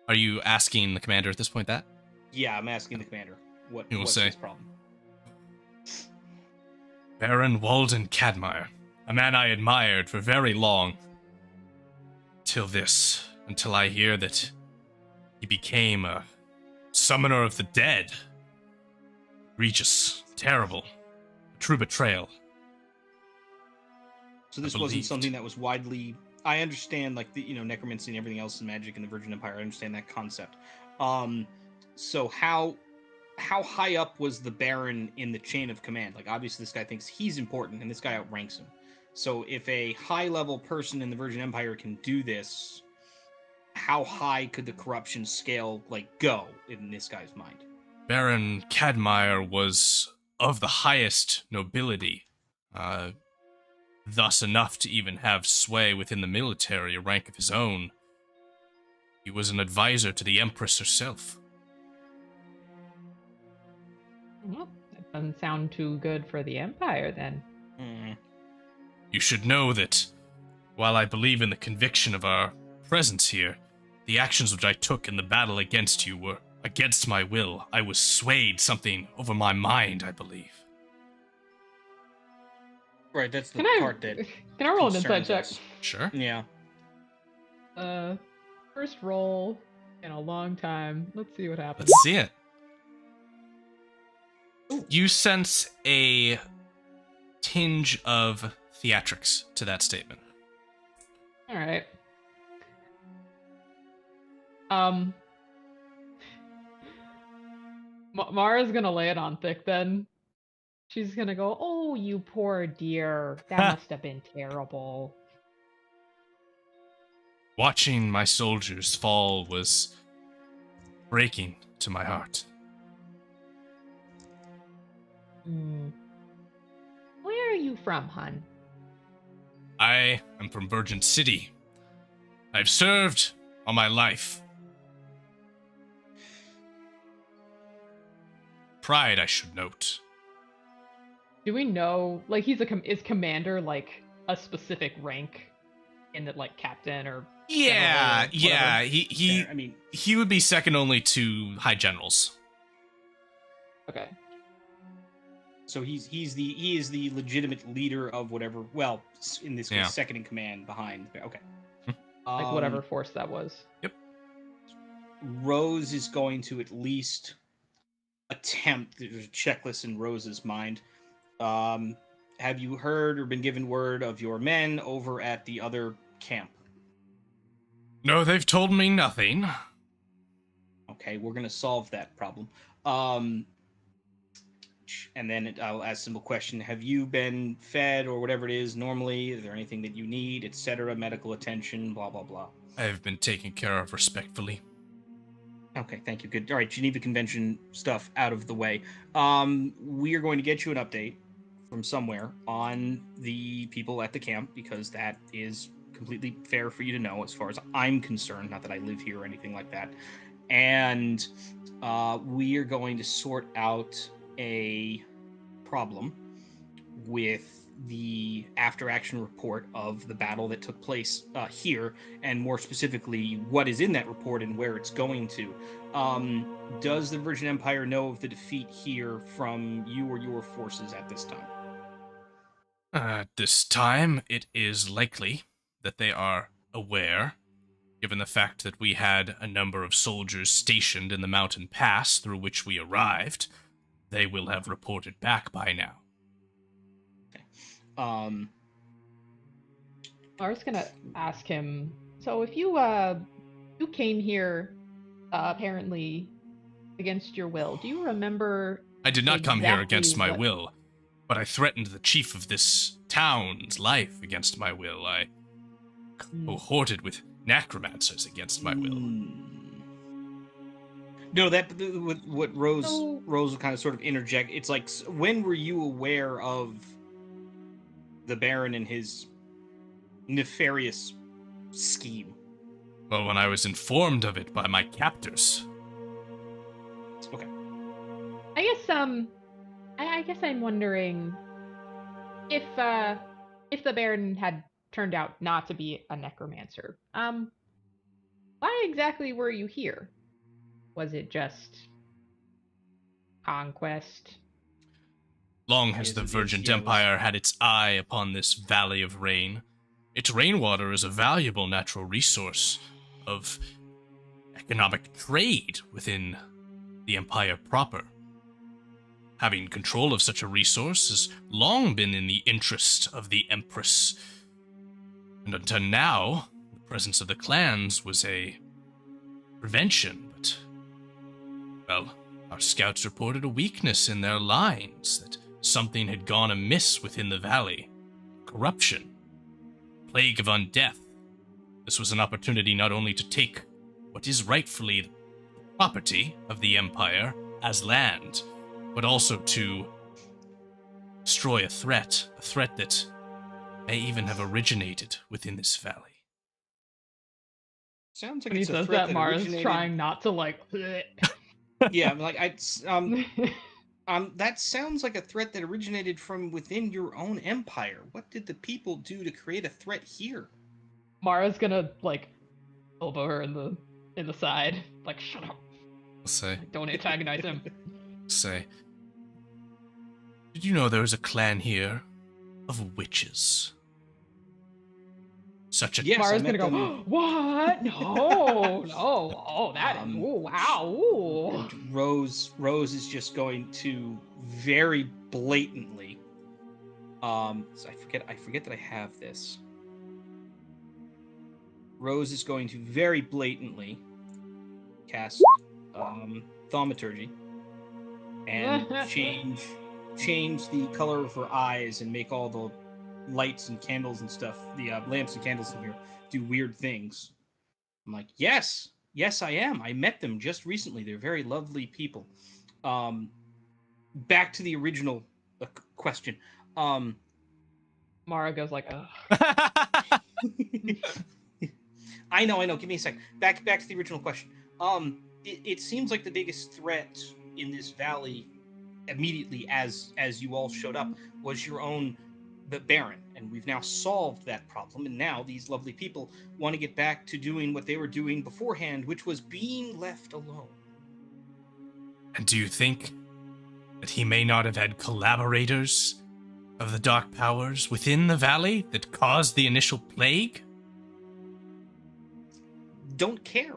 A: Are you asking the commander at this point that?
C: Yeah, I'm asking the commander.
A: He will
C: What's
A: say,
C: his problem?
A: Baron Walden Cadmire, a man I admired for very long. Until I hear that he became a summoner of the dead. Egregious, terrible, a true betrayal.
C: So this wasn't something that was widely. I understand, like the necromancy and everything else in magic in the Virgin Empire. I understand that concept. So how high up was the Baron in the chain of command? Like obviously this guy thinks he's important, and this guy outranks him. So if a high level person in the Virgin Empire can do this, how high could the corruption scale go in this guy's mind?
A: Baron Cadmire was of the highest nobility, thus enough to even have sway within the military, a rank of his own. He was an advisor to the Empress herself.
B: Well, that doesn't sound too good for the Empire then.
A: You should know that, while I believe in the conviction of our presence here, the actions which I took in the battle against you were against my will. I was swayed something over my mind, I believe.
C: Right, that's the part that.
B: Can I roll an insight
C: concerns
B: check?
C: us.
A: Sure.
C: Yeah.
B: First roll in a long time. Let's see what happens.
A: Let's see it. You sense a tinge of theatrics to that statement.
B: All right. Mara's gonna lay it on thick then. She's gonna go, "Oh, you poor dear. That must have been terrible."
A: Watching my soldiers fall was breaking to my heart.
B: Where are you from, hun?
A: I am from Virgin City. I've served all my life. Pride, I should note.
B: Do we know, like, is commander, like, a specific rank in the, like, captain or
A: Yeah,
B: general or whatever?
A: He would be second only to high generals.
B: Okay.
C: So he is the legitimate leader of whatever. Well, in this case, second in command behind. Okay.
B: Like whatever force that was.
A: Yep.
C: Rose is going to at least attempt. There's a checklist in Rose's mind. Have you heard or been given word of your men over at the other camp?
A: No, they've told me nothing.
C: Okay, we're gonna solve that problem. And then I'll ask a simple question: have you been fed or whatever it is normally? Is there anything that you need, etc.? Medical attention, blah blah blah.
A: I have been taken care of respectfully.
C: Okay, thank you. Good. All right, Geneva Convention stuff out of the way. We are going to get you an update from somewhere on the people at the camp, because that is completely fair for you to know as far as I'm concerned. Not that I live here or anything like that. And we are going to sort out a problem with the after action report of the battle that took place here, and more specifically what is in that report and where it's going to. Does the Virgin Empire know of the defeat here from you or your forces at this time?
A: At this time, it is likely that they are aware, given the fact that we had a number of soldiers stationed in the mountain pass through which we arrived. They will have reported back by now.
B: I was gonna ask him. So, if you came here apparently against your will, do you remember?
A: I did not come here against my
B: what...
A: will, but I threatened the chief of this town's life against my will. I cohorted with necromancers against my will.
C: No, that what Rose will kind of sort of interject. It's like, when were you aware of the Baron and his nefarious scheme?
A: Well, when I was informed of it by my captors.
C: Okay.
B: I guess I'm wondering if the Baron had turned out not to be a necromancer. Why exactly were you here? Was it just conquest?
A: Long has the Virgin Empire had its eye upon this Valley of Rain. Its rainwater is a valuable natural resource of economic trade within the Empire proper. Having control of such a resource has long been in the interest of the Empress. And until now, the presence of the clans was a prevention, but, well, our scouts reported a weakness in their lines, that something had gone amiss within the valley. Corruption. Plague of undeath. This was an opportunity not only to take what is rightfully the property of the Empire as land, but also to destroy a threat that may even have originated within this valley.
C: Sounds like
B: when
C: it's
B: he
C: a
B: says
C: threat
B: that, Mara's
C: originated...
B: trying not to like.
C: Yeah, I'm like that sounds like a threat that originated from within your own empire. What did the people do to create a threat here?
B: Mara's gonna like elbow her in the side, like, shut up.
A: Say.
B: Don't antagonize him.
A: Say. Did you know there is a clan here of witches? Such a...
C: Yes,
B: Mara's gonna go, what? No, no. Oh, that is, ooh, wow. Ooh.
C: Rose is just going to very blatantly, so I forget that I have this. Rose is going to very blatantly cast thaumaturgy and change the color of her eyes and make all the lights and candles and stuff, the lamps and candles in here, do weird things. I'm like, yes, I am. I met them just recently. They're very lovely people. Back to the original question.
B: Mara goes like, ugh.
C: I know. Give me a sec. Back to the original question. It seems like the biggest threat in this valley, immediately as you all showed up, was your own the Baron, and we've now solved that problem. And now these lovely people want to get back to doing what they were doing beforehand, which was being left alone.
A: And do you think that he may not have had collaborators of the dark powers within the valley that caused the initial plague?
C: Don't care.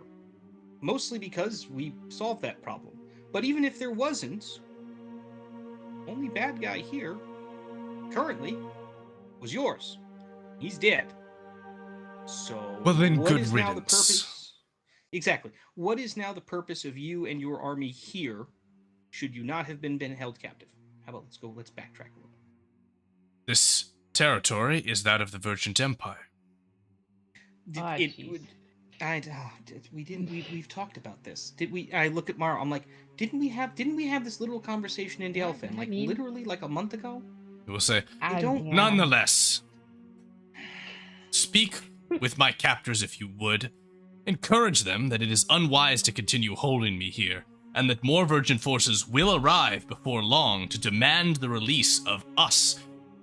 C: Mostly because we solved that problem. But even if there wasn't, only bad guy here, currently, was yours. He's dead. So,
A: well, then
C: what
A: good
C: is
A: riddance.
C: now the purpose? Exactly. What is now the purpose of you and your army here, should you not have been held captive? How about let's backtrack a little.
A: This territory is that of the Virgin Empire.
C: We've talked about this. Did we? I look at Mara. I'm like, didn't we have this little conversation in Delphin, literally like a month ago?
A: We will say,
C: don't.
A: Nonetheless, speak with my captors if you would. Encourage them that it is unwise to continue holding me here, and that more Virgin forces will arrive before long to demand the release of us,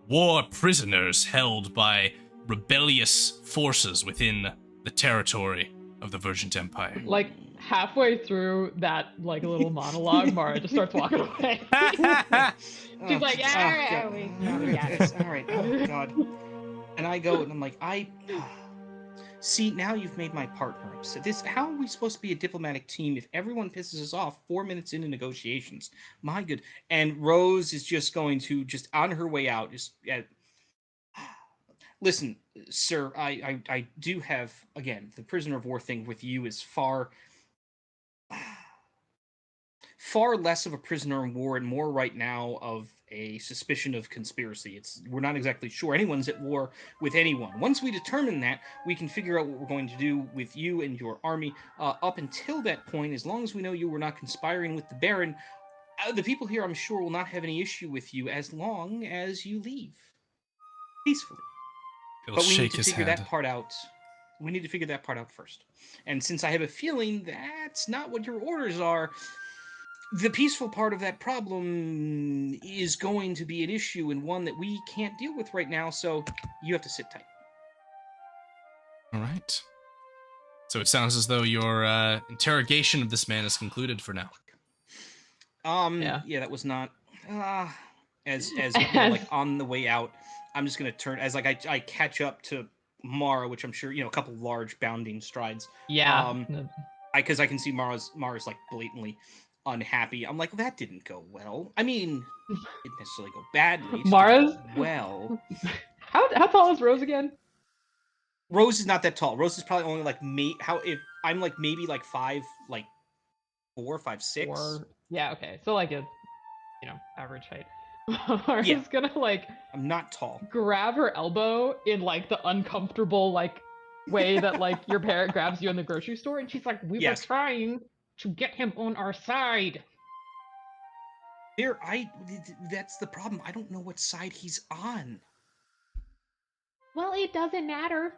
A: war prisoners held by rebellious forces within the territory of the Virgin Empire.
B: Like halfway through that like little monologue, Mara just starts walking away. She's like, all right,
C: all right. Oh God. And I go and I'm like, see, now you've made my partner upset. How are we supposed to be a diplomatic team if everyone pisses us off 4 minutes into negotiations? My good. And Rose is just going to, just on her way out, listen, sir, I do have, again, the prisoner of war thing with you is far less of a prisoner of war and more right now of a suspicion of conspiracy. We're not exactly sure anyone's at war with anyone. Once we determine that, we can figure out what we're going to do with you and your army. Up until that point, as long as we know you were not conspiring with the Baron, the people here, I'm sure, will not have any issue with you as long as you leave peacefully.
A: He'll
C: but we need
A: shake
C: to
A: his
C: figure
A: head.
C: that part out. We need to figure that part out first. And since I have a feeling that's not what your orders are, the peaceful part of that problem is going to be an issue and one that we can't deal with right now, so you have to sit tight.
A: All right. So it sounds as though your interrogation of this man is concluded for now.
C: Yeah, that was not as like on the way out. I'm just gonna turn as like I catch up to Mara, which I'm sure a couple large bounding strides.
B: Yeah.
C: Because I can see Mara's like blatantly unhappy. I'm like, that didn't go well. I mean, it didn't necessarily go badly.
B: Mara's
C: well.
B: How tall is Rose again?
C: Rose is not that tall. Rose is probably only like if I'm like maybe like 5, like 4, 5, 6.
B: 4. Yeah, okay. So like a average height. Mara's gonna like
C: I'm not tall.
B: Grab her elbow in like the uncomfortable like way that like your parent grabs you in the grocery store, and she's like, we were trying to get him on our side.
C: That's the problem. I don't know what side he's on.
B: Well, it doesn't matter.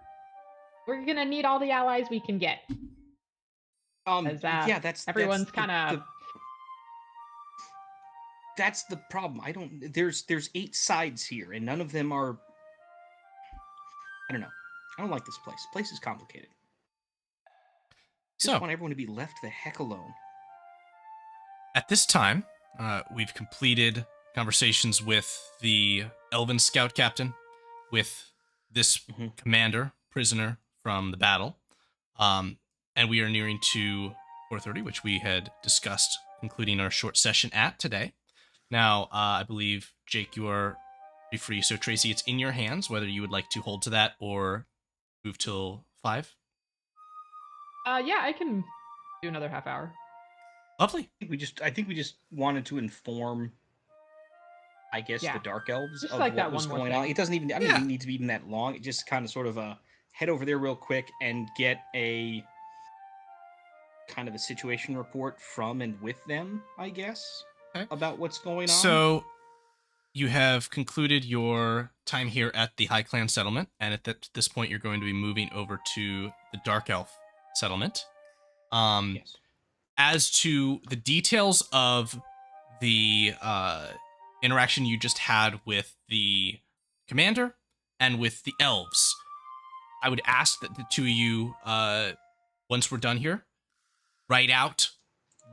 B: We're gonna need all the allies we can get. Everyone's kind of.
C: That's the problem. There's 8 sides here, and none of them are. I don't know. I don't like this place. This place is complicated. I just want everyone to be left the heck alone.
A: At this time, we've completed conversations with the Elven Scout Captain, with this commander, prisoner from the battle, and we are nearing to 4:30, which we had discussed concluding our short session at today. Now, I believe, Jake, you are free. So, Tracy, it's in your hands whether you would like to hold to that or move till 5.
B: Yeah, I can do another half hour.
A: Lovely.
C: I think we just wanted to inform, I guess, the Dark Elves
B: just
C: of
B: like
C: what was going on. It doesn't even, I don't even need to be even that long. It just kind of sort of head over there real quick and get a kind of a situation report from and with them, I guess,
A: Okay.
C: about what's going on.
A: So you have concluded your time here at the High Clan settlement, and at this point, you're going to be moving over to the Dark Elf settlement.
C: Yes.
A: As to the details of the interaction you just had with the commander and with the elves, I would ask that the two of you, once we're done here, write out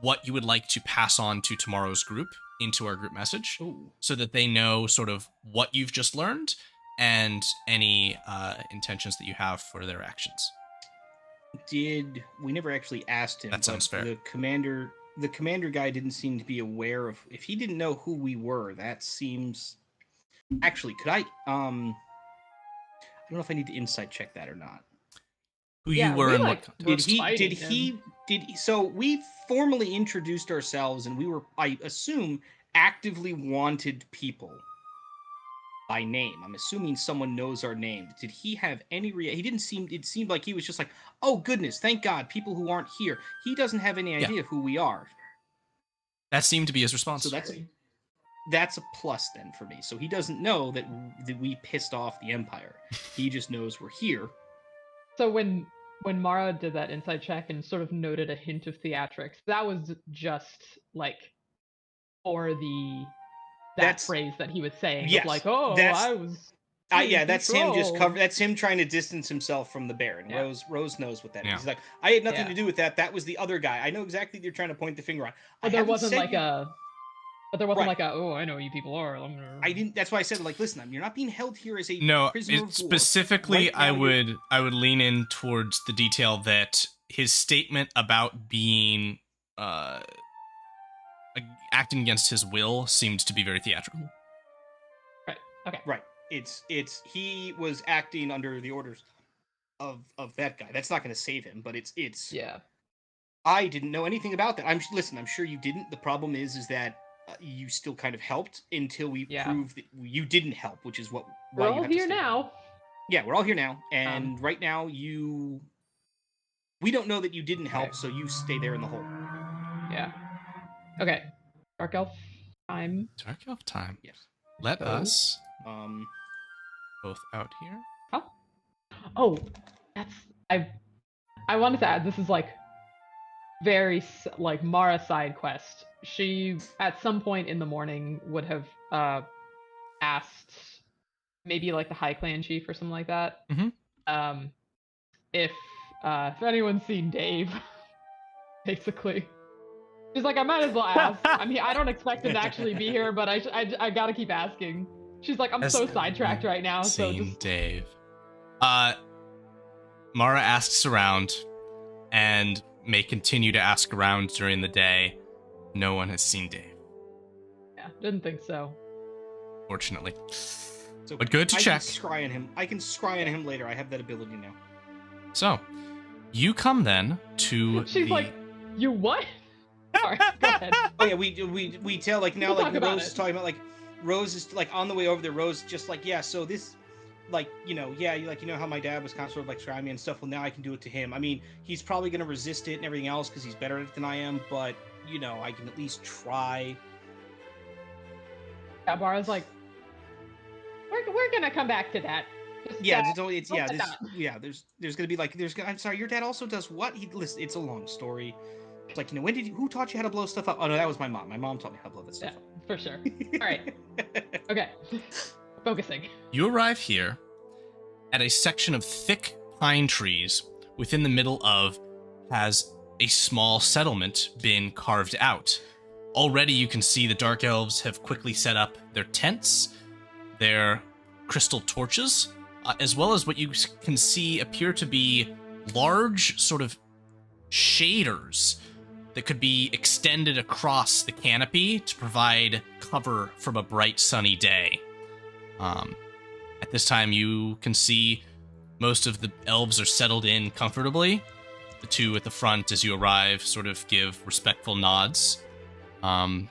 A: what you would like to pass on to tomorrow's group into our group message.
C: Ooh.
A: So that they know sort of what you've just learned and any intentions that you have for their actions.
C: We never actually asked him.
A: That sounds fair.
C: The commander guy didn't seem to be aware of, if he didn't know who we were, that seems, actually, could I don't know if I need to insight check that or not.
A: Who you were and what
C: so we formally introduced ourselves, and we were, I assume, actively wanted people by name. I'm assuming someone knows our name. Did he have any he didn't seem, it seemed like he was just like, oh goodness, thank God, people who aren't here. He doesn't have any idea who we are.
A: That seemed to be his response.
C: So that's a plus then for me. So he doesn't know that we pissed off the Empire. He just knows we're here.
B: So when Mara did that inside check and sort of noted a hint of theatrics, that was just like for that phrase that he was saying.
C: Yes,
B: like, oh, I was.
C: That's him just cover. That's him trying to distance himself from the Baron.
B: Yeah.
C: Rose knows what that is. He's like, I had nothing to do with that. That was the other guy. I know exactly what you're trying to point the finger on.
B: But there wasn't like a. But there wasn't like a, oh, I know who you people are.
C: I didn't. That's why I said, like, listen, you're not being held here as a prisoner of war.
A: Specifically, right, I would lean in towards the detail that his statement about being acting against his will seemed to be very theatrical.
B: Right. Okay.
C: Right. It's he was acting under the orders of that guy. That's not going to save him, but it's
B: yeah.
C: I didn't know anything about that. I'm sure you didn't. The problem is that you still kind of helped until we proved that you didn't help, which is what
B: we're all here now.
C: Yeah, we're all here now, and right now we don't know that you didn't help, so you stay there in the hole.
B: Yeah. Okay. Dark Elf time.
A: Dark Elf time.
C: Yes.
A: Let us both out here.
B: Huh? Oh, I wanted to add, this is like very like Mara side quest. She at some point in the morning would have asked maybe like the High Clan chief or something like that.
A: Mm-hmm.
B: If anyone's seen Dave, basically. She's like, I might as well ask. I mean, I don't expect him to actually be here, but I gotta keep asking. She's like, I'm so sidetracked right now. So just
A: Dave. Mara asks around, and may continue to ask around during the day. No one has seen Dave.
B: Yeah, didn't think so.
A: Fortunately.
C: So
A: but good to check.
C: I can scry on him later. I have that ability now.
A: So, you come then to
B: She's like, you what? Sorry, go ahead.
C: Oh yeah, we tell like now like Rose is talking about like Rose is like on the way over there. Rose just like so this like you know how my dad was kind of sort of like trying me and stuff. Well, now I can do it to him. I mean, he's probably gonna resist it and everything else because he's better at it than I am. But I can at least try.
B: Yeah, Mara's like, we're gonna come back to that.
C: There's gonna be like I'm sorry, your dad also does what? It's a long story. It's like, who taught you how to blow stuff up? Oh no, that was my mom. My mom taught me how to blow that stuff up.
B: For sure. All right. Okay. Focusing.
A: You arrive here at a section of thick pine trees. Within the middle of has a small settlement been carved out. Already you can see the Dark Elves have quickly set up their tents, their crystal torches, as well as what you can see appear to be large sort of shaders that could be extended across the canopy to provide cover from a bright sunny day. At this time, you can see most of the elves are settled in comfortably. The two at the front, as you arrive, sort of give respectful nods. And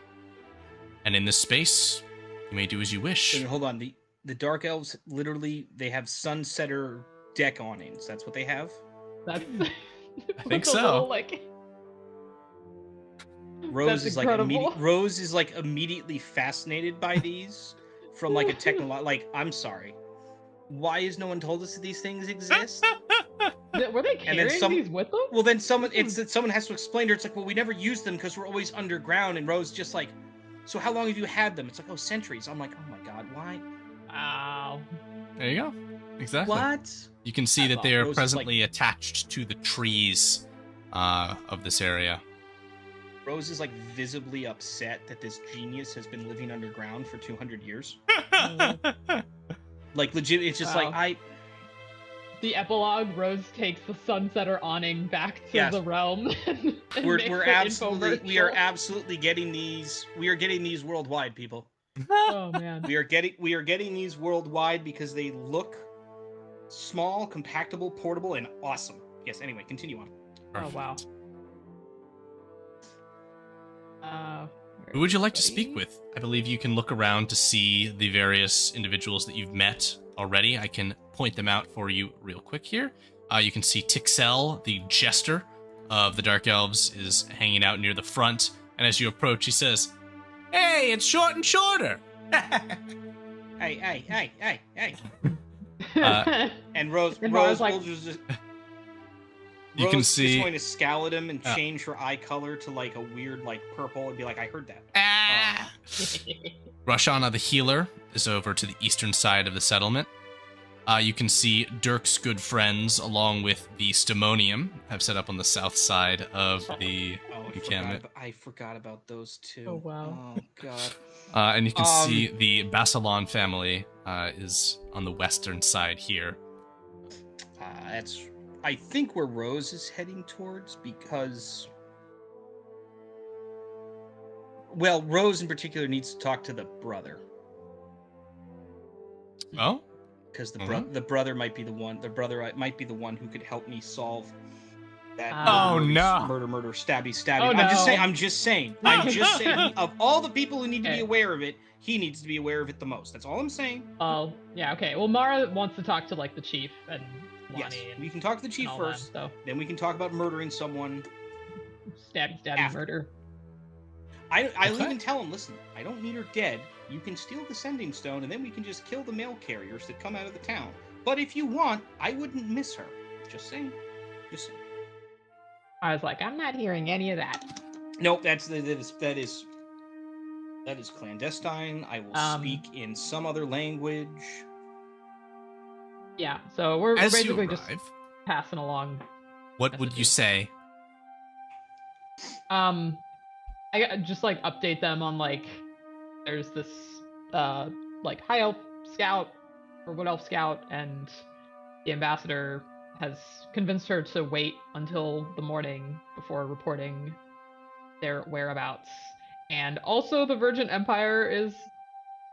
A: in this space, you may do as you wish.
C: Wait, hold on, the Dark Elves literally they have sunsetter deck awnings. That's what they have.
B: That's
A: I think so.
B: Little,
C: Rose
B: That's
C: is like
B: incredible.
C: Rose is like immediately fascinated by these from like a technological. Like, I'm sorry, why has no one told us that these things exist?
B: Were they
C: And then
B: carrying these with them?
C: Well, then someone
B: This was-
C: it's that someone has to explain to her. It's like, well, we never use them because we're always underground. And Rose just like, so how long have you had them? It's like, oh, centuries. I'm like, oh my god, why?
B: Wow.
A: There you go. Exactly.
C: What?
A: You can see that they are
C: Rose is
A: presently attached to the trees of this area.
C: Rose is like visibly upset that this genius has been living underground for 200 years. Like legit, it's just
B: Wow.
C: like
B: The epilogue: Rose takes the Sunsetter awning back to
C: Yes.
B: the realm. And
C: we're
B: makes
C: we're
B: it
C: absolutely we are
B: infomercial.
C: absolutely getting these. We are getting these worldwide, people.
B: Oh man.
C: We are getting these worldwide because they look small, compactable, portable, and awesome. Yes. Anyway, continue on.
B: Oh wow.
A: Who would you like to
B: everybody?
A: speak with? I believe you can look around to see the various individuals that you've met already. I can point them out for you real quick here. You can see Tixel, the jester of the Dark Elves, is hanging out near the front. And as you approach, he says, "Hey, it's Short and Shorter."
C: Hey.
A: Uh,
C: And Rose
B: And Mara's
C: will
B: like-
C: just
A: You
C: Rose
A: can
C: is
A: see-
C: going to scowl at him and change her eye color to like a weird like purple and be like, I heard that.
A: Ah. Rashana the healer is over to the eastern side of the settlement. You can see Dirk's good friends, along with the Stimonium, have set up on the south side of the encampment.
C: I forgot about those two.
B: Oh, wow.
C: Oh god.
A: And you can see the Basalon family is on the western side here.
C: That's I think where Rose is heading towards because well, Rose in particular needs to talk to the brother.
A: Oh?
C: Because
A: Mhm.
C: the brother might be the one. The brother might be the one who could help me solve that.
A: Oh, no.
C: Murder, stabby.
B: Oh,
C: I'm just
B: no.
C: saying. I'm just saying. Of all the people who need to be aware of it, he needs to be aware of it the most. That's all I'm saying.
B: Oh, yeah, okay. Well, Mara wants to talk to like the chief and
C: Yes,
B: Lonnie
C: we
B: and
C: can talk to the chief
B: all
C: first.
B: that, so
C: Then we can talk about murdering someone.
B: stabby
C: After.
B: murder.
C: I'll
A: Okay.
C: even tell him, listen, I don't need her dead. You can steal the sending stone, and then we can just kill the mail carriers that come out of the town. But if you want, I wouldn't miss her. Just saying. Just saying.
B: I was like, I'm not hearing any of that.
C: Nope, that is clandestine. I will speak in some other language.
B: Yeah, so we're
A: As you
B: basically just
A: arrive,
B: passing along.
A: what would you
B: messages.
A: say?
B: I got just like update them on like there's this like high elf scout or wood elf scout, and the ambassador has convinced her to wait until the morning before reporting their whereabouts. And also the Virgin Empire is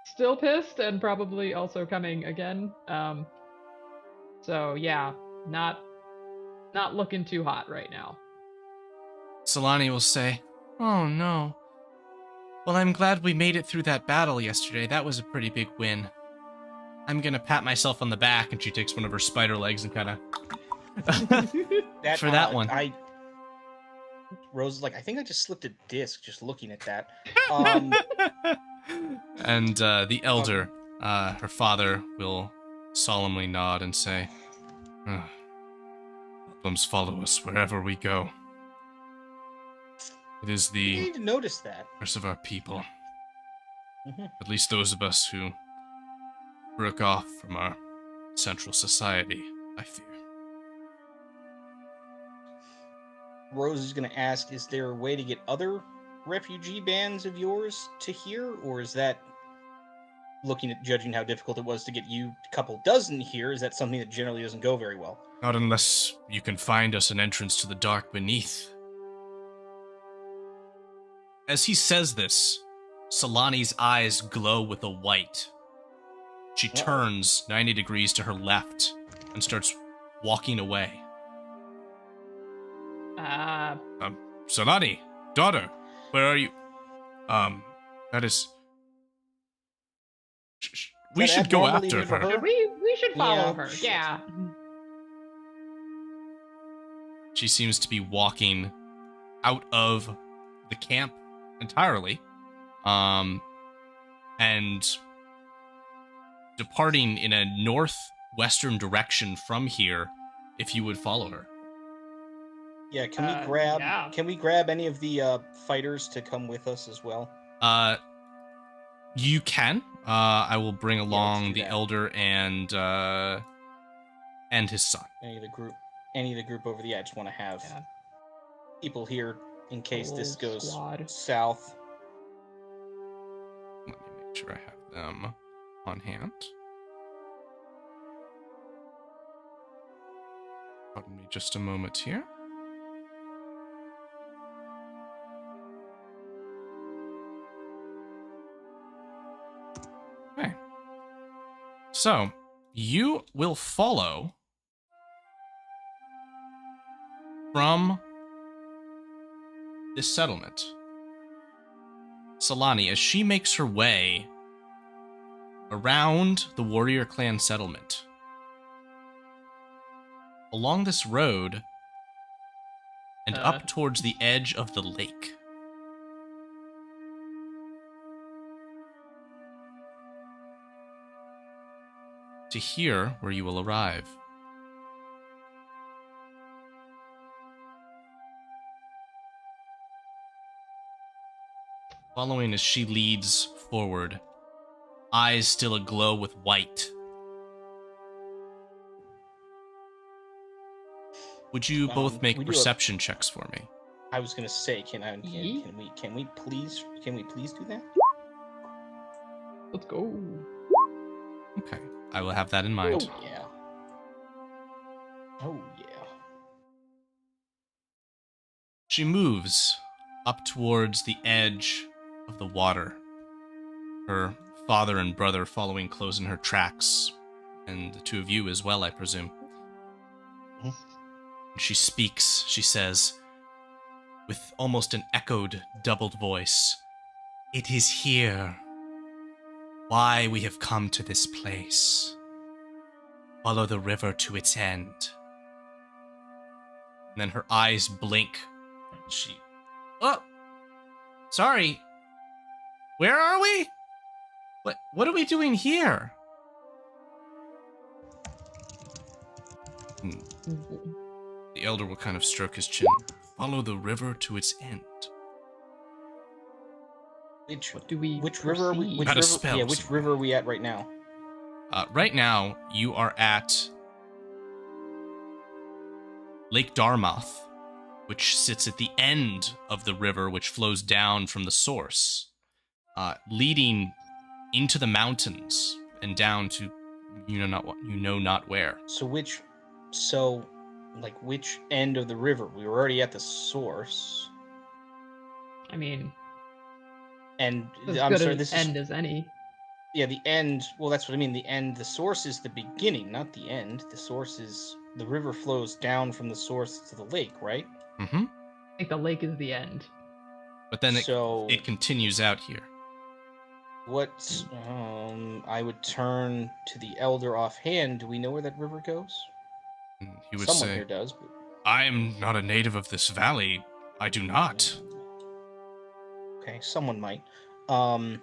B: still pissed and probably also coming again. So yeah, not looking too hot right now.
A: Solani will say, "Oh no. Well, I'm glad we made it through that battle yesterday. That was a pretty big win. I'm gonna pat myself on the back," and she takes one of her spider legs and kind of for that one.
C: Rose is like, I think I just slipped a disc just looking at that.
A: And the elder, her father, will solemnly nod and say, "Problems follow us wherever we go. It is
C: You
A: the
C: need to notice that.
A: curse of our people.
C: Mhm.
A: At least those of us who broke off from our central society, I fear."
C: Rose is going to ask, is there a way to get other refugee bands of yours to here? Or is that, judging how difficult it was to get you a couple dozen here, is that something that generally doesn't go very well?
A: Not unless you can find us an entrance to the dark beneath. As he says this, Solani's eyes glow with a white. She turns 90 degrees to her left and starts walking away. Solani, daughter, where are you? That is... We
C: Is that
A: should go
C: abnormally
A: after
C: new for
A: her.
C: her?
B: We should follow
C: Yeah,
B: her.
C: shit.
B: Yeah.
A: She seems to be walking out of the camp entirely, and departing in a northwestern direction from here, if you would follow her.
C: Yeah,
B: Yeah.
C: can we grab any of the fighters to come with us as well?
A: You can. I will bring
C: let's
A: along
C: do
A: the
C: that.
A: elder and his son.
C: Any of the group over the edge want to have
B: Yeah.
C: people here in case this
B: Whole
C: goes
B: squad.
C: south.
A: Let me make sure I have them on hand. Pardon me just a moment here. Okay. So, you will follow from this settlement Solani as she makes her way around the warrior clan settlement. Along this road and up towards the edge of the lake. To here where you will arrive. Following as she leads forward, eyes still aglow with white. Would you both make perception checks for me?
C: I was gonna say, can we please do that?
B: Let's go.
A: Okay, I will have that in mind.
C: Oh yeah. Oh yeah.
A: She moves up towards the edge of the water. Her father and brother following close in her tracks, and the two of you as well, I presume. She speaks, she says, with almost an echoed, doubled voice, "It is here. Why we have come to this place. Follow the river to its end." And then her eyes blink. She... Oh! Sorry. Where are we? What are we doing here? The elder will kind of stroke his chin. Follow the river to its end.
C: Which
B: river
C: are we? Which river are we at right now?
A: Right now, you are at Lake Dartmouth, which sits at the end of the river, which flows down from the source, leading into the mountains and down to you know not where.
C: So which end of the river? We were already at the source.
B: I mean,
C: and
B: as
C: I'm
B: good
C: sorry,
B: as
C: this
B: end
C: is
B: as any.
C: Yeah, the end. Well, that's what I mean. The end. The source is the beginning, not the end. The source is the river flows down from the source to the lake, right?
A: Mm-hmm.
B: I think the lake is the end.
A: But then it continues out here.
C: What? I would turn to the elder offhand. Do we know where that river goes?
A: He would
C: Someone
A: say,
C: here does. But...
A: I am not a native of this valley. I do not.
C: Okay, someone might. I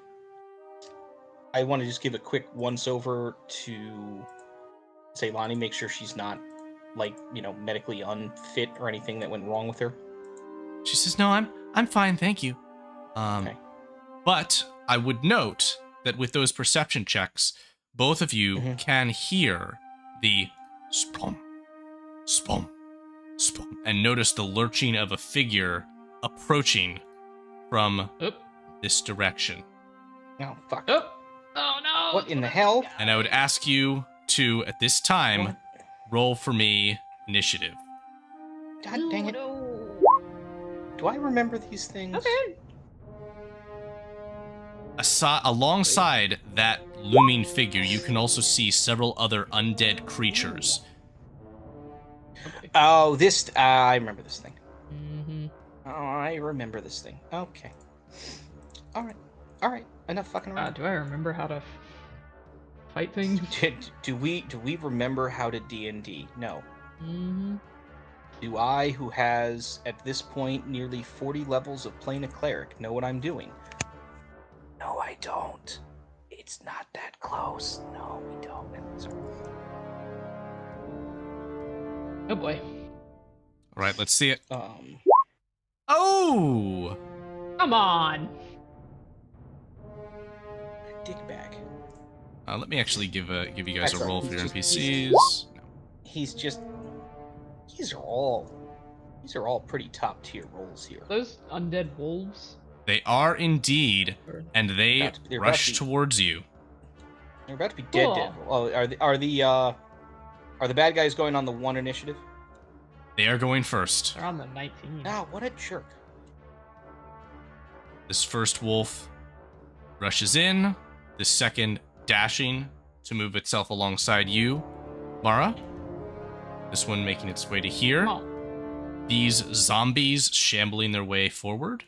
C: want to just give a quick once-over to Ceylani, make sure she's not, medically unfit or anything that went wrong with her.
A: She says, "No, I'm fine, thank you."
C: Okay.
A: But I would note that with those perception checks, both of you can hear the splum, splum, splum, and notice the lurching of a figure approaching from this direction.
C: Oh, fuck.
B: Oh no!
C: What in the hell?
A: And I would ask you to, at this time, roll for me initiative.
C: God dang it.
B: No.
C: Do I remember these things?
B: Okay.
A: Alongside that looming figure, you can also see several other undead creatures.
B: Okay.
C: Oh, this... I remember this thing.
B: Mm-hmm.
C: Oh, I remember this thing. Okay. Alright. Enough fucking around.
B: Do I remember how to fight things?
C: Do we remember how to D&D? No.
B: Mm-hmm.
C: Do I, who has at this point nearly 40 levels of playing a cleric, know what I'm doing? No, I don't. It's not that close. No, we don't. Sorry.
B: Oh boy.
A: All right, let's see it. Oh!
B: Come on.
C: Dickbag.
A: Let me actually give you guys
C: That's
A: a roll
C: right,
A: for your
C: he's
A: NPCs.
C: just-
A: No.
C: He's just. These are all pretty top tier rolls here.
B: Those undead wolves.
A: They are indeed,
B: Or-
A: and they
C: They're about to
A: rush
C: be-
A: towards you.
C: They're about to be dead.
B: Cool.
C: Oh, are the bad guys going on the 1 initiative?
A: They are going first.
B: They're on the 19.
C: Ah, what a jerk.
A: This first wolf rushes in. The second dashing to move itself alongside you, Mara. This one making its way to here.
B: Come on.
A: These zombies shambling their way forward.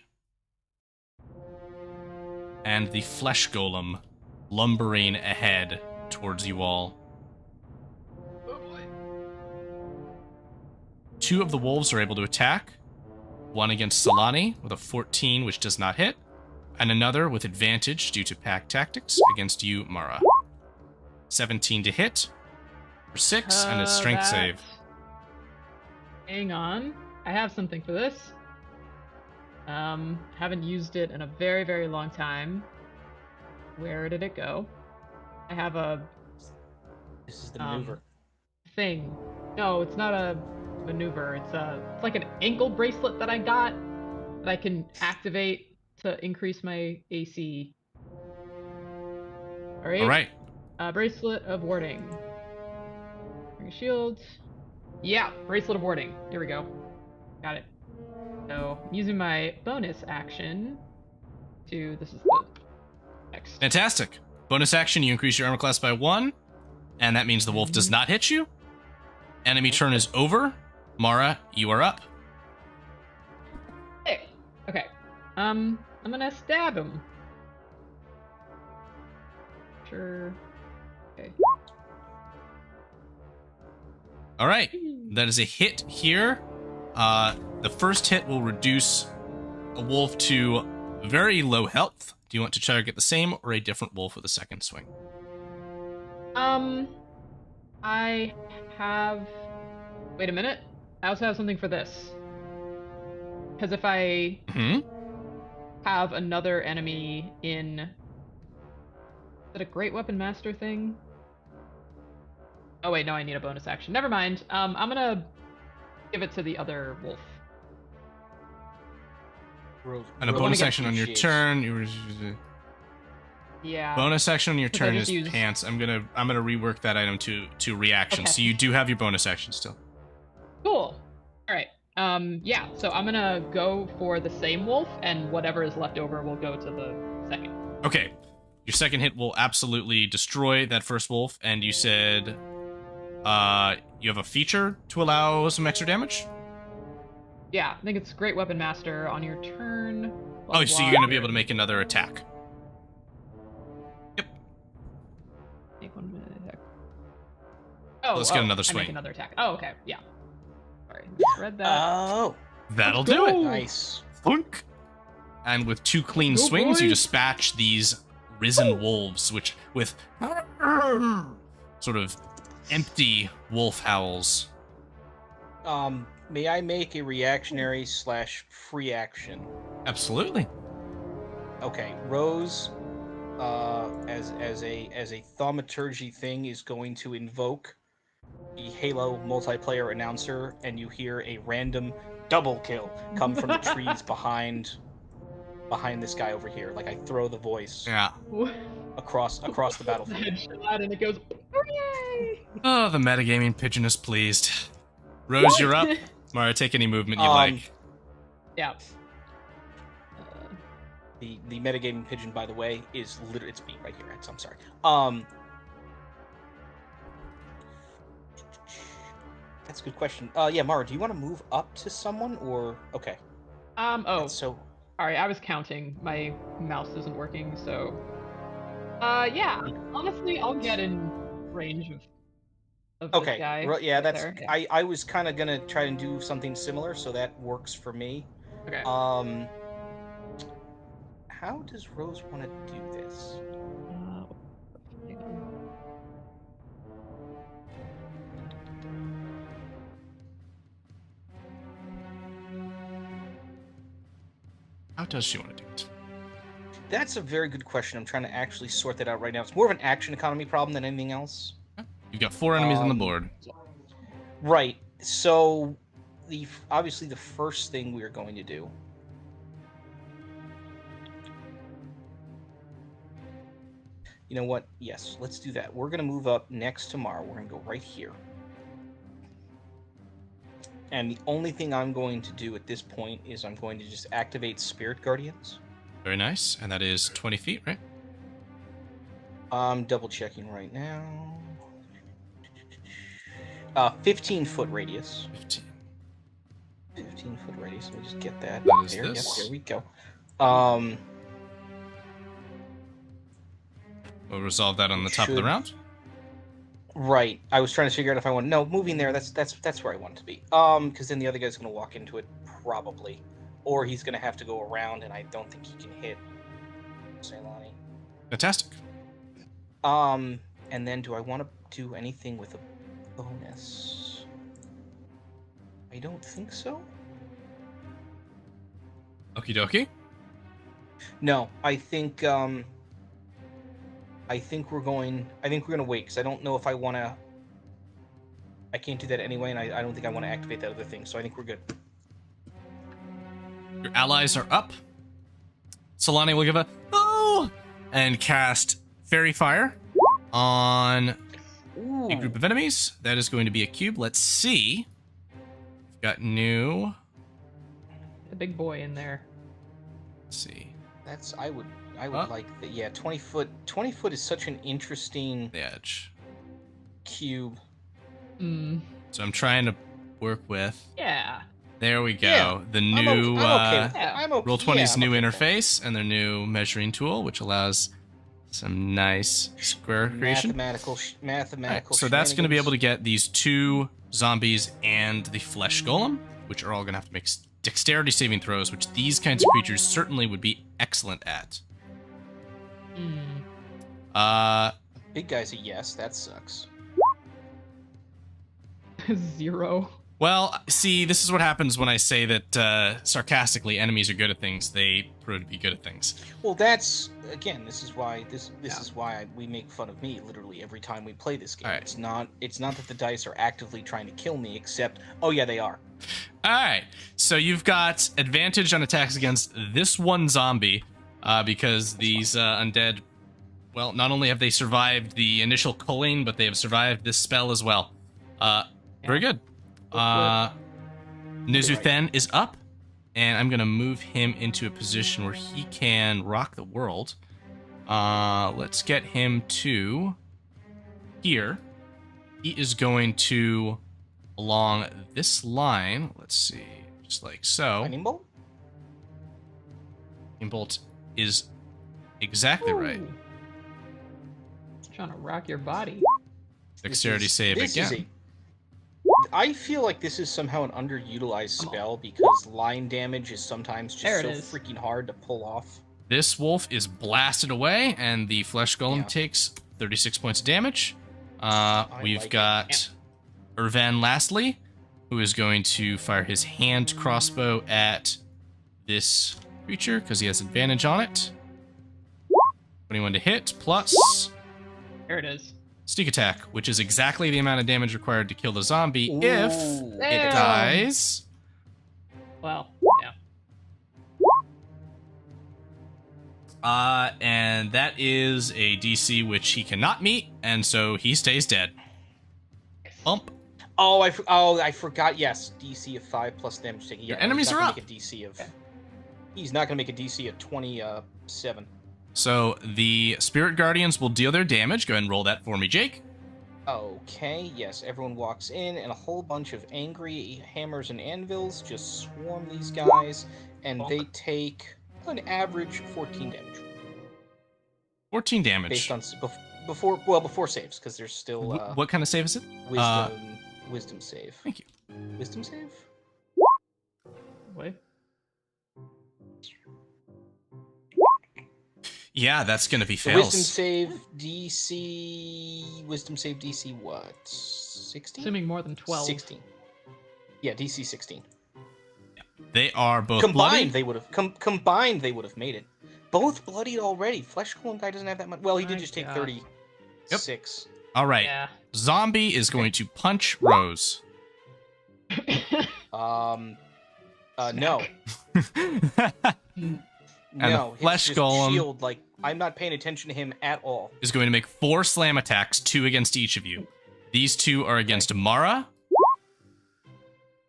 A: And the flesh golem lumbering ahead towards you all.
B: Oh boy.
A: 2 of the wolves are able to attack. One against Solani with a 14, which does not hit. And another with advantage due to pack tactics against you, Mara. 17 to hit for 6 and a strength save.
B: Hang on. I have something for this. Haven't used it in a very, very long time. Where did it go? I have a
C: This is the maneuver.
B: thing. No, it's not a maneuver. It's like an ankle bracelet that I got that I can activate to increase my AC. All right. Bracelet of warding. Bring a shield. Yeah, bracelet of warding. Here we go. Got it. So, I'm using my bonus action to. This is the next.
A: Fantastic. Bonus action, you increase your armor class by 1, and that means the wolf does not hit you. Enemy turn is over. Mara, you are up.
B: Hey. Okay. I'm gonna stab him. Sure. Okay.
A: All right. That is a hit here. The first hit will reduce a wolf to very low health. Do you want to try to get the same or a different wolf with a second swing?
B: I have. Wait a minute. I also have something for this. Because if I have another enemy in. Is it a Great Weapon Master thing? Oh wait, no, I need a bonus action. Never mind. I'm gonna give it to the other wolf.
A: And a bonus action on your turn.
B: Yeah.
A: Bonus action on your turn
B: just
A: is
B: used-
A: pants. I'm gonna rework that item to reaction.
B: Okay.
A: So you do have your bonus action still.
B: Cool. All right. Yeah. So I'm gonna go for the same wolf, and whatever is left over will go to the second.
A: Okay. Your second hit will absolutely destroy that first wolf, and you said you have a feature to allow some extra damage?
B: Yeah, I think it's Great Weapon Master on your turn.
A: Oh, so you're gonna be able to make another attack. Yep.
B: Make 1 minute attack. Oh,
A: Let's get another
B: I
A: swing.
B: make another attack. Oh, okay. Yeah. Sorry. Read that.
C: Oh,
A: That'll
B: Let's
A: do it.
B: go.
C: nice.
A: Thunk. And with 2 clean
B: Go,
A: swings, you
B: boys.
A: dispatch these risen wolves, which with sort of empty wolf howls.
C: May I make a reactionary / free action?
A: Absolutely.
C: Okay, Rose, as a thaumaturgy thing, is going to invoke the Halo multiplayer announcer, and you hear a random double kill come from the trees behind this guy over here. Like I throw the voice
A: Yeah.
C: across the battlefield.
B: Headshot, and it goes. Hooray!
A: Oh, the metagaming pigeon is pleased. Rose, you're up. Mara, take any movement you like.
B: Yeah.
C: The metagaming pigeon, by the way, is literally it's me right here. I'm sorry. That's a good question. Yeah, Mara, do you want to move up to someone or okay?
B: Oh,
C: So
B: sorry. I was counting. My mouse isn't working, so. Yeah. Honestly, I'll get in range of of this
C: Okay.
B: guy.
C: Yeah,
B: right
C: that's.
B: there. Yeah.
C: I was kind of gonna try and do something similar, so that works for me.
B: Okay.
C: How does Rose want to do this?
B: Hang on.
A: How does she want to do it?
C: That's a very good question. I'm trying to actually sort that out right now. It's more of an action economy problem than anything else.
A: You've got 4 enemies on the board.
C: Right. So, obviously the first thing we're going to do. You know what? Yes, let's do that. We're going to move up next to Mara. We're going to go right here. And the only thing I'm going to do at this point is I'm going to just activate Spirit Guardians.
A: Very nice. And that is 20 feet, right?
C: I'm double checking right now. 15-foot radius. 15-foot radius. Let me just get that.
A: What is
C: There,
A: this?
C: yes, there we go.
A: We'll resolve that on the top of the round.
C: Right. I was trying to figure out if I want. No, moving there. That's where I want it to be. Because then the other guy's gonna walk into it probably, or he's gonna have to go around, and I don't think he can hit Ceylani.
A: Fantastic.
C: And then do I want to do anything with a bonus? I don't think so.
A: Okie dokie.
C: No, I think we're gonna wait because I don't know if I want to. I can't do that anyway, and I don't think I want to activate that other thing. So I think we're good.
A: Your allies are up. Solani will give a oh and cast Fairy Fire on a group of enemies. That is going to be a cube. Let's see. We've got new.
B: The big boy in there.
A: Let's see.
C: That's I would like that. Yeah, 20 foot. 20 foot is such an interesting
A: The edge.
C: cube.
A: So I'm trying to work with.
B: Yeah.
A: There we go.
C: Yeah,
A: The new
C: I'm okay with that. I'm okay.
A: Roll20's
C: yeah,
A: new
C: I'm okay with that.
A: interface and their new measuring tool, which allows some nice square creation.
C: Mathematical.
A: Alright, so that's going to be able to get these 2 zombies and the flesh golem, which are all going to have to make dexterity saving throws, which these kinds of creatures certainly would be excellent at.
C: Big guy's a yes. That sucks.
B: 0.
A: Well, see, this is what happens when I say that sarcastically enemies are good at things. They prove to be good at things.
C: Well, that's again. This is why we make fun of me literally every time we play this game.
A: All right.
C: It's not that the dice are actively trying to kill me, except oh yeah, they are.
A: All right, so you've got advantage on attacks against this one zombie because these undead, well, not only have they survived the initial culling, but they have survived this spell as well. Very good. Nizuthen is up, and I'm going to move him into a position where he can rock the world. Let's get him to here. He is going to, along this line, let's see, just like so.
C: Lightning bolt?
A: Lightning bolt is exactly right.
B: Trying to rock your body.
A: Dexterity save again.
C: I feel like this is somehow an underutilized spell because line damage is sometimes just so freaking hard to pull off.
A: This wolf is blasted away, and the flesh golem takes 36 points of damage. We've got Irvan lastly, who is going to fire his hand crossbow at this creature because he has advantage on it. 21 to hit, plus...
B: There it is.
A: Sneak attack, which is exactly the amount of damage required to kill the zombie if it
B: Damn.
A: dies.
B: Well, yeah.
A: And that is a DC which he cannot meet, and so he stays dead. Bump.
C: Oh, I forgot. Yes, DC of 5 plus damage taken. Yeah,
A: Your enemies are up.
C: He's not gonna make a DC of 27.
A: So the Spirit Guardians will deal their damage. Go ahead and roll that for me, Jake.
C: Okay, yes, everyone walks in, and a whole bunch of angry hammers and anvils just swarm these guys, and they take an average 14 damage.
A: 14 damage.
C: Based on before saves, because there's still
A: What kind of save is it?
C: wisdom save.
A: Thank you.
C: Wisdom save.
B: Wait.
A: Yeah, that's gonna be
C: The
A: fails.
C: Wisdom save DC what? 16?
B: Assuming more than 12.
C: 16. Yeah, DC 16.
A: They are both
C: Combined,
A: bloody.
C: Combined, they would have made it. Both bloodied already. Flesh Golem guy doesn't have that much. Well, he did
B: My
C: just take
B: God.
C: 36.
A: All right.
B: Yeah.
A: Zombie is going to punch Rose.
C: No.
A: And
C: No,
A: the Flesh
C: it's just
A: Golem
C: shield, like, I'm not paying attention to him at all.
A: is going to make 4 slam attacks, 2 against each of you. These 2 are against Mara,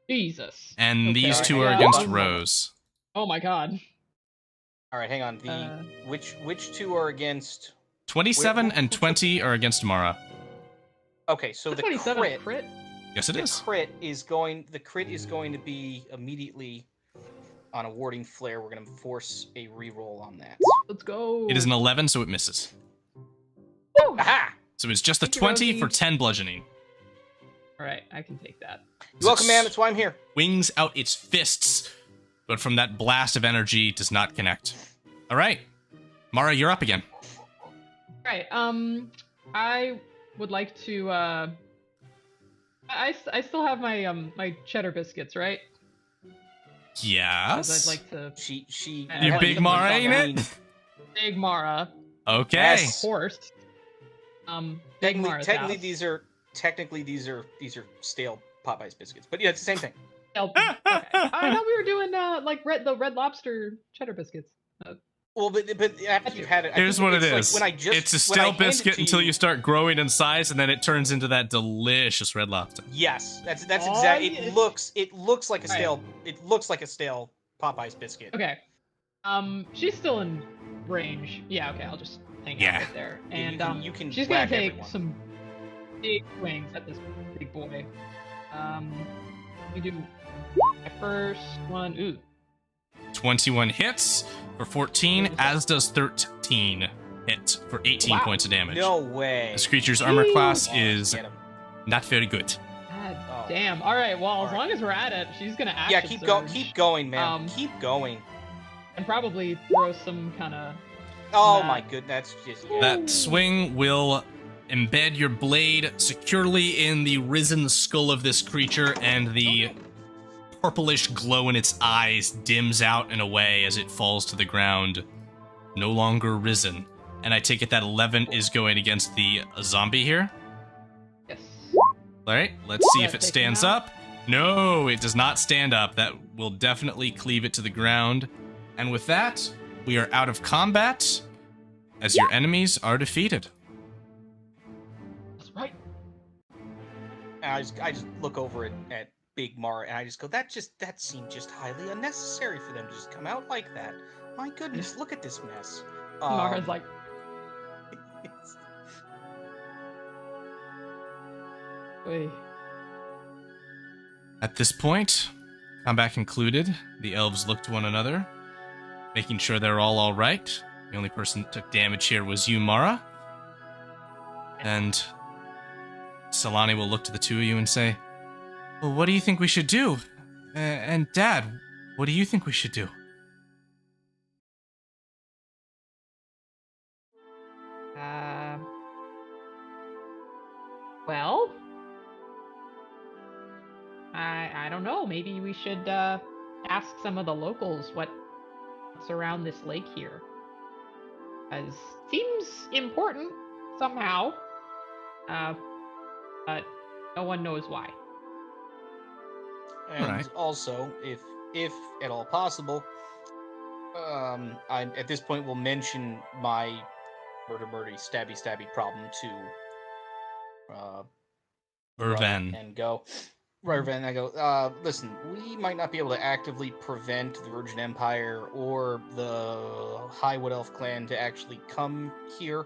B: Jesus.
A: and
B: Okay.
A: these
C: Alright,
A: 2
C: hang
A: are
C: on.
A: against
C: Oh my-
A: Rose.
B: Oh my God.
C: Alright, hang on. Which two are against...
A: 27
C: Wait,
A: and 20 are against Mara.
C: Okay, so the
B: 27
C: crit...
A: Yes, it
C: The
A: is.
C: crit is going to be immediately on a warding flare. We're going to force a reroll on that.
B: Let's go.
A: It is an 11, so it misses.
B: Woo!
C: Aha!
A: So it's just a
B: Thank you,
A: 20 for
B: Rosie.
A: 10 bludgeoning.
B: All right, I can take that.
C: You're welcome, man. That's why I'm here.
A: Wings out its fists, but from that blast of energy does not connect. All right, Mara, you're up again.
B: All right. I would like to. I still have my my cheddar biscuits, right? 'Cause
A: Yes.
B: I'd like to.
C: She
B: You
C: had
B: big
C: to
B: Mara,
C: put
A: ain't
C: on
A: it?
B: Big Mara.
A: Okay.
C: Yes.
B: Horse. Big Mara's
C: Technically,
B: house.
C: these are stale Popeyes biscuits, but yeah, it's the same thing.
B: Okay. I thought we were doing like the Red Lobster cheddar biscuits.
C: Well, but after you've had it, I
A: Here's
C: think
A: what it
C: it's
A: is.
C: like when I just
A: It's a
C: when I
A: stale
C: hand it
A: biscuit
C: to
A: until you start growing in size, and then it turns into that delicious red lobster.
C: Yes, that's
B: Oh,
C: exactly.
B: yeah.
C: It looks like a
B: Right.
C: stale. It looks like a stale Popeyes biscuit.
B: Okay. She's still in range. Yeah. Okay. I'll just hang out
A: Yeah.
B: right there.
C: Yeah,
B: And
C: you can
B: she's gonna
C: whack
B: take
C: everyone.
B: some big swings at this big boy. We do my first one. Ooh.
A: 21 hits for 14, as does 13 hit for 18
B: Wow.
A: points of damage.
C: No way.
A: This creature's armor class
C: Oh,
A: is
C: get him.
A: not very good.
B: God
C: Oh.
B: damn. All right. Well, as
C: All right.
B: long as we're at it, she's gonna action
C: Yeah,
B: surge
C: keep going, man. Keep going.
B: and probably throw some kind of.
C: Oh
B: Nah.
C: my goodness, that's just yeah.
A: That swing will embed your blade securely in the risen skull of this creature, and the purplish glow in its eyes dims out and away as it falls to the ground, no longer risen. And I take it that 11 is going against the zombie here.
B: Yes.
A: All right, let's see if it
B: Take him
A: stands
B: out.
A: up. No, it does not stand up. That will definitely cleave it to the ground. And with that, we are out of combat as your enemies are defeated.
B: That's right.
C: And I just look over at Big Mara and I just go, that seemed just highly unnecessary for them to just come out like that. My goodness, look at this mess.
B: Mara's like, wait.
A: At this point, combat concluded. The elves look to one another, making sure they're all right. The only person that took damage here was you, Mara. And Solani will look to the two of you and say, well, what do you think we should do? And Dad, what do you think we should do?
B: Well, I don't know. Maybe we should ask some of the locals what's around this lake here. As seems important somehow, but no one knows why.
C: And
A: Alright.
C: also, if at all possible, I at this point will mention my murder stabby problem to
A: Irvan.
C: and go. Irvan, I go, listen, we might not be able to actively prevent the Virgin Empire or the High Wood Elf clan to actually come here.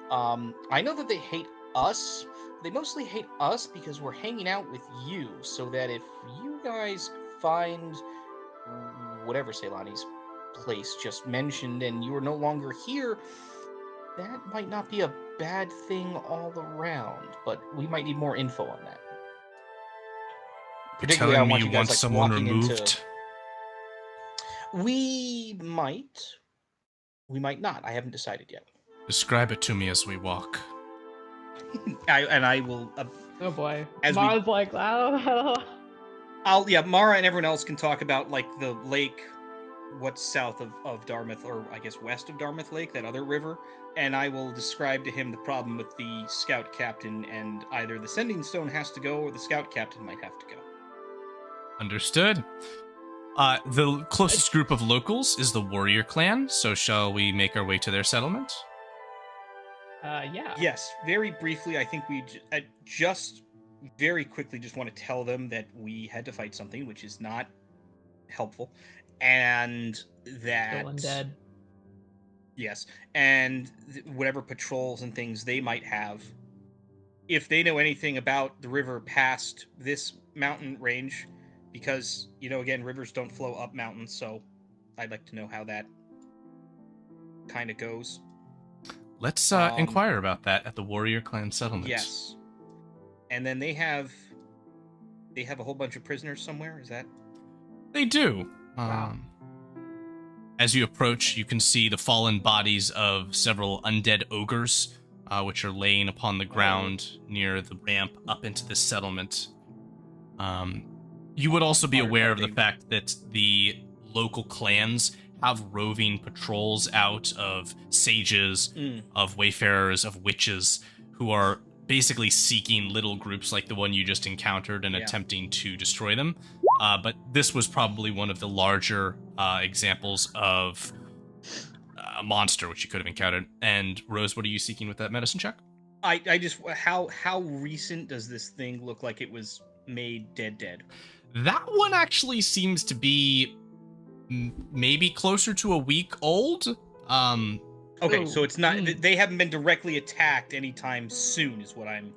C: I know that they hate us. They mostly hate us because we're hanging out with you, so that if you guys find whatever Ceylani's place just mentioned and you are no longer here, that might not be a bad thing all around, but we might need more info on that.
A: You're
C: Particularly, I
A: telling me
C: want
A: you
C: you guys
A: want
C: like
A: someone
C: walking
A: removed?
C: into. We might not. I haven't decided yet.
A: Describe it to me as we walk.
C: I will.
B: Oh boy.
C: As
B: Mara's like, oh.
C: Mara and everyone else can talk about like the lake, what's south of Dartmouth, or I guess west of Dartmouth Lake, that other river, and I will describe to him the problem with the scout captain, and either the sending stone has to go or the scout captain might have to go.
A: Understood. The closest group of locals is the warrior clan, so shall we make our way to their settlement?
B: Yeah.
C: Yes, very briefly, I think we just very quickly just want to tell them that we had to fight something, which is not helpful, and that...
B: Still undead.
C: Yes, and whatever patrols and things they might have, if they know anything about the river past this mountain range, because, again, rivers don't flow up mountains, so I'd like to know how that kind of goes.
A: Let's inquire about that at the warrior clan settlement.
C: Yes. And then they have a whole bunch of prisoners somewhere, is that?
A: They do.
B: Wow.
A: As you approach, you can see the fallen bodies of several undead ogres, which are laying upon the ground near the ramp up into this settlement. You would also be aware of the fact that the local clans have roving patrols out of sages, of wayfarers, of witches, who are basically seeking little groups like the one you just encountered and attempting to destroy them. But this was probably one of the larger examples of a monster which you could have encountered. And Rose, what are you seeking with that medicine check?
C: I just how recent does this thing look like it was made dead?
A: That one actually seems to be maybe closer to a week old.
C: Okay, so it's not they haven't been directly attacked anytime soon, is what I'm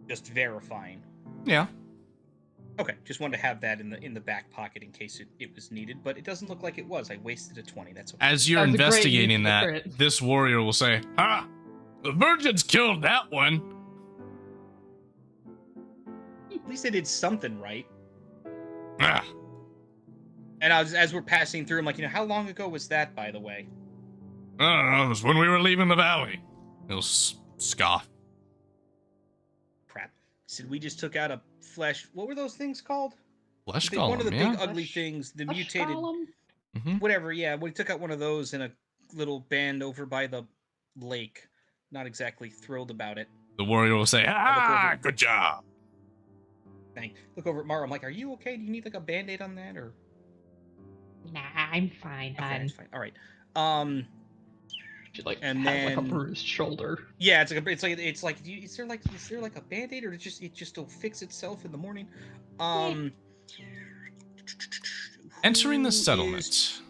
C: just verifying.
A: Yeah.
C: Okay, just wanted to have that in the back pocket in case it was needed, but it doesn't look like it was. I wasted a 20. That's okay.
A: As you're
B: That was a great
A: investigating
B: use
A: that,
B: for it.
A: this warrior will say, "Ha! The virgins killed that one."
C: At least they did something right.
A: Ah.
C: And as we're passing through, I'm like, how long ago was that, by the way?
A: I don't know, it was when we were leaving the valley. He'll scoff.
C: Crap. Said we just took out a flesh. What were those things called?
A: Flesh
C: One of the
A: golem,
C: big ugly things, the
B: Flesh
C: mutated,
B: golem?
C: whatever. Yeah, we took out one of those in a little band over by the lake. Not exactly thrilled about it.
A: The warrior will say, "Ah, good job."
C: Look over at Mara. I'm like, are you okay? Do you need like a band-aid on that, or?
B: Nah, I'm fine,
C: Okay,
B: hon.
C: that's fine. All right.
B: She like
C: and
B: has like a
C: then-
B: bruised shoulder.
C: Yeah, is there like a band-aid, or it just will fix itself in the morning?
A: Entering the
C: who
A: settlement,
C: is-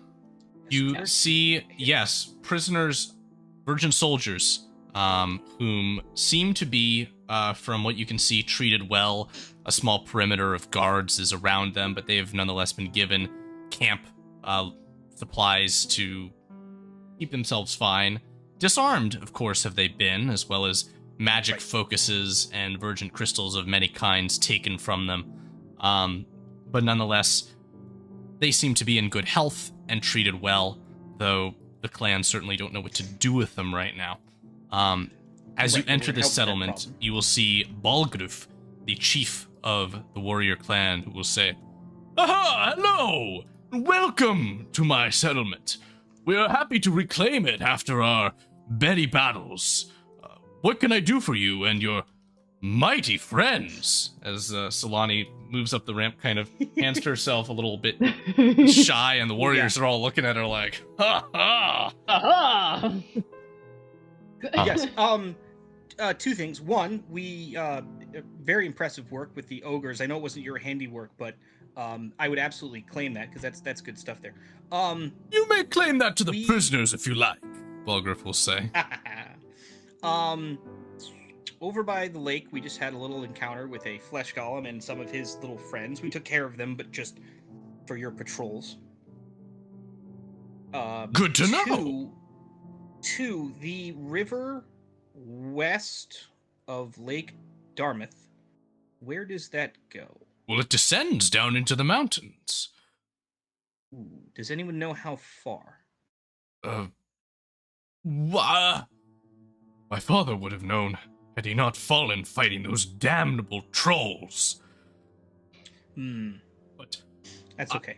A: you see, yes, prisoners, virgin soldiers, whom seem to be, from what you can see, treated well. A small perimeter of guards is around them, but they have nonetheless been given camp supplies to keep themselves fine. Disarmed, of course, have they been, as well as magic focuses and virgin crystals of many kinds taken from them. But nonetheless, they seem to be in good health and treated well, though the clan certainly don't know what to do with them right now. As you enter this settlement, you will see Balgruf, the chief of the warrior clan, who will say, "Aha! Hello! Welcome to my settlement. We are happy to reclaim it after our many battles. What can I do for you and your mighty friends?" As Solani moves up the ramp, kind of hands to herself a little bit shy, and the warriors are all looking at her like, "Ha ha!"
B: Aha!
C: Yes. Two things. One, we very impressive work with the ogres. I know it wasn't your handiwork, but I would absolutely claim that because that's good stuff there.
A: You may claim that to the prisoners if you like, Balgruf will say.
C: Over by the lake, we just had a little encounter with a flesh golem and some of his little friends. We took care of them, but just for your patrols.
A: Good to know.
C: 2, the river west of Lake Dartmouth. Where does that go?
A: Well, it descends down into the mountains.
C: Ooh, does anyone know how far?
A: My father would have known had he not fallen fighting those damnable trolls. But
C: That's okay.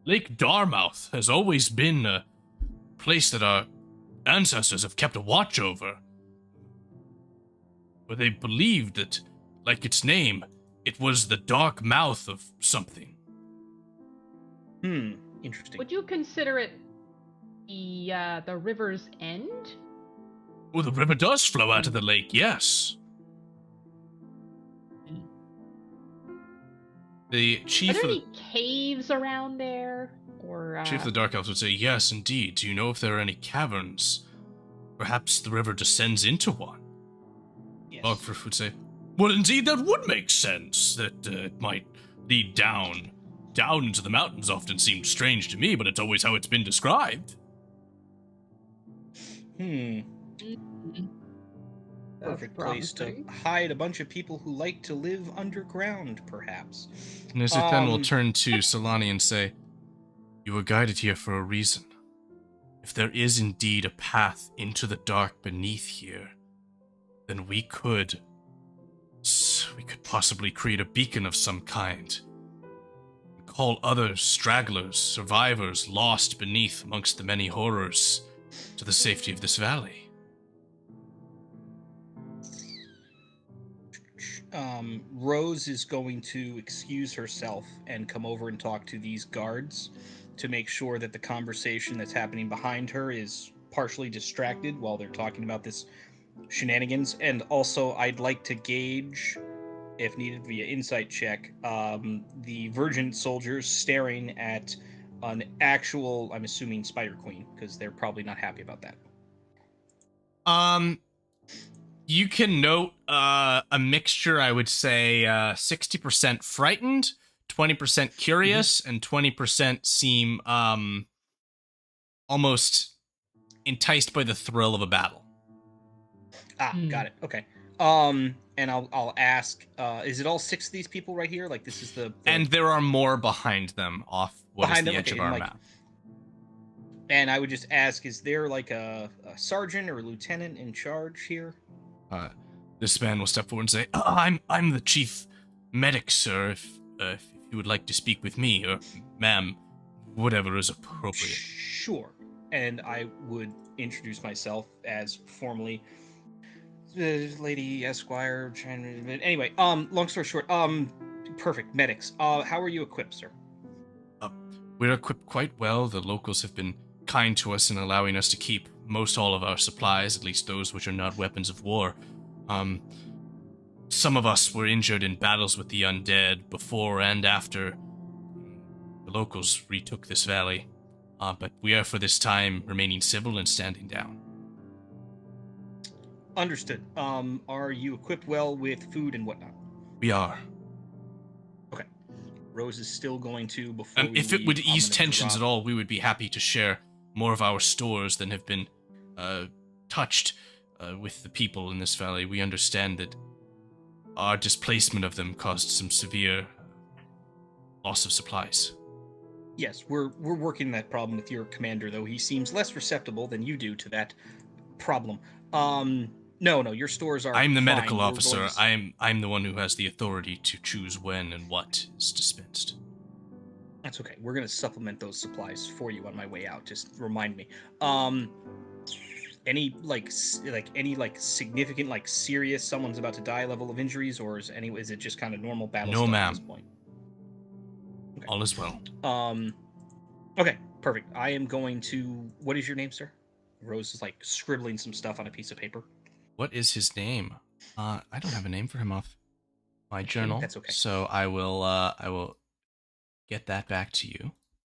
A: Lake Dartmouth has always been a place that our ancestors have kept a watch over. Where they believed that, like its name, it was the dark mouth of something.
C: Interesting.
B: Would you consider it the river's end?
A: Well, the river does flow out of the lake, yes. The
B: Are
A: chief
B: there
A: of
B: any caves around there? Or
A: Chief of the Dark Elves would say, yes, indeed. Do you know if there are any caverns? Perhaps the river descends into one.
C: Yes.
A: Ogfrith would say, well, indeed, that would make sense. That it might lead down. Down into the mountains often seemed strange to me, but it's always how it's been described.
C: Perfect place to hide a bunch of people who like to live underground, perhaps.
A: Nizik then will turn to Solani and say, you were guided here for a reason. If there is indeed a path into the dark beneath here, then we could possibly create a beacon of some kind. Call other stragglers, survivors lost beneath amongst the many horrors to the safety of this valley.
C: Rose is going to excuse herself and come over and talk to these guards to make sure that the conversation that's happening behind her is partially distracted while they're talking about this shenanigans. And also, I'd like to gauge, if needed via insight check, the Virgin soldiers staring at an actual, I'm assuming, Spider Queen, because they're probably not happy about that.
A: You can note a mixture, I would say 60% frightened, 20% curious, and 20% seem almost enticed by the thrill of a battle.
C: Got it. Okay. And I'll ask, is it all 6 of these people right here? Like, this is the...
A: And there are more behind them off what is the edge of our map.
C: And I would just ask, is there like a sergeant or a lieutenant in charge here?
A: This man will step forward and say, I'm the chief medic, sir, if you would like to speak with me, or ma'am, whatever is appropriate.
C: Sure. And I would introduce myself as formally Lady Esquire. Anyway, long story short, perfect. Medics. How are you equipped, sir?
A: We're equipped quite well. The locals have been kind to us in allowing us to keep most all of our supplies, at least those which are not weapons of war. Some of us were injured in battles with the undead before and after the locals retook this valley. But we are for this time remaining civil and standing down.
C: Understood. Are you equipped well with food and whatnot?
A: We are.
C: Okay. Rose is still going to, before we
A: if
C: leave,
A: it would ease tensions at all, we would be happy to share more of our stores than have been touched with the people in this valley. We understand that our displacement of them caused some severe loss of supplies.
C: Yes, we're working that problem with your commander, though he seems less receptible than you do to that problem. No, your stores are
A: I'm the
C: fine.
A: medical officer. I'm the one who has the authority to choose when and what is dispensed.
C: That's okay. We're gonna supplement those supplies for you on my way out. Just remind me. Any significant serious someone's about to die level of injuries, or is it just kind of normal battle stuff at this point? Okay.
A: All is well.
C: Okay, perfect. I am going to. What is your name, sir? Rose is scribbling some stuff on a piece of paper.
A: What is his name? I don't have a name for him off my journal.
C: That's okay.
A: So I will get that back to you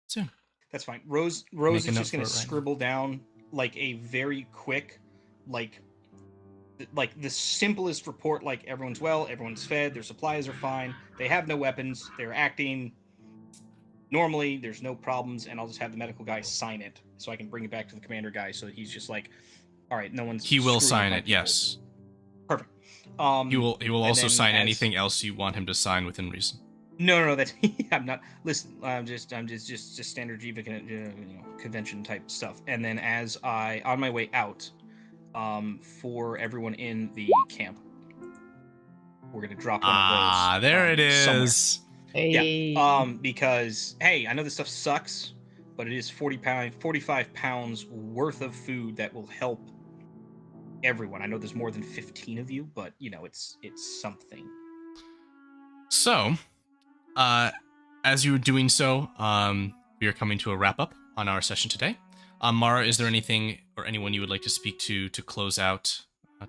A: soon.
C: That's fine. Rose is just going to scribble down a very quick, the simplest report. Everyone's well, everyone's fed, their supplies are fine, they have no weapons, they're acting Normally, there's no problems, and I'll just have the medical guy sign it, so I can bring it back to the commander guy, so he's just like, all right, no one's.
A: He will
C: screwing
A: sign
C: my
A: it,
C: people."
A: yes.
C: Perfect.
A: He will
C: And
A: also
C: then
A: sign
C: as-
A: anything else you want him to sign within reason.
C: No, that's I'm not. Listen, I'm just standard Jiva convention type stuff. And then as I on my way out, for everyone in the camp, we're gonna drop one of those.
A: Ah, there it
C: somewhere.
A: is.
B: Hey.
C: Yeah. Because hey, I know this stuff sucks, but it is 45 pounds worth of food that will help everyone. I know there's more than 15 of you, but it's something.
A: So, as you were doing so, we are coming to a wrap up on our session today. Mara, is there anything or anyone you would like to speak to close out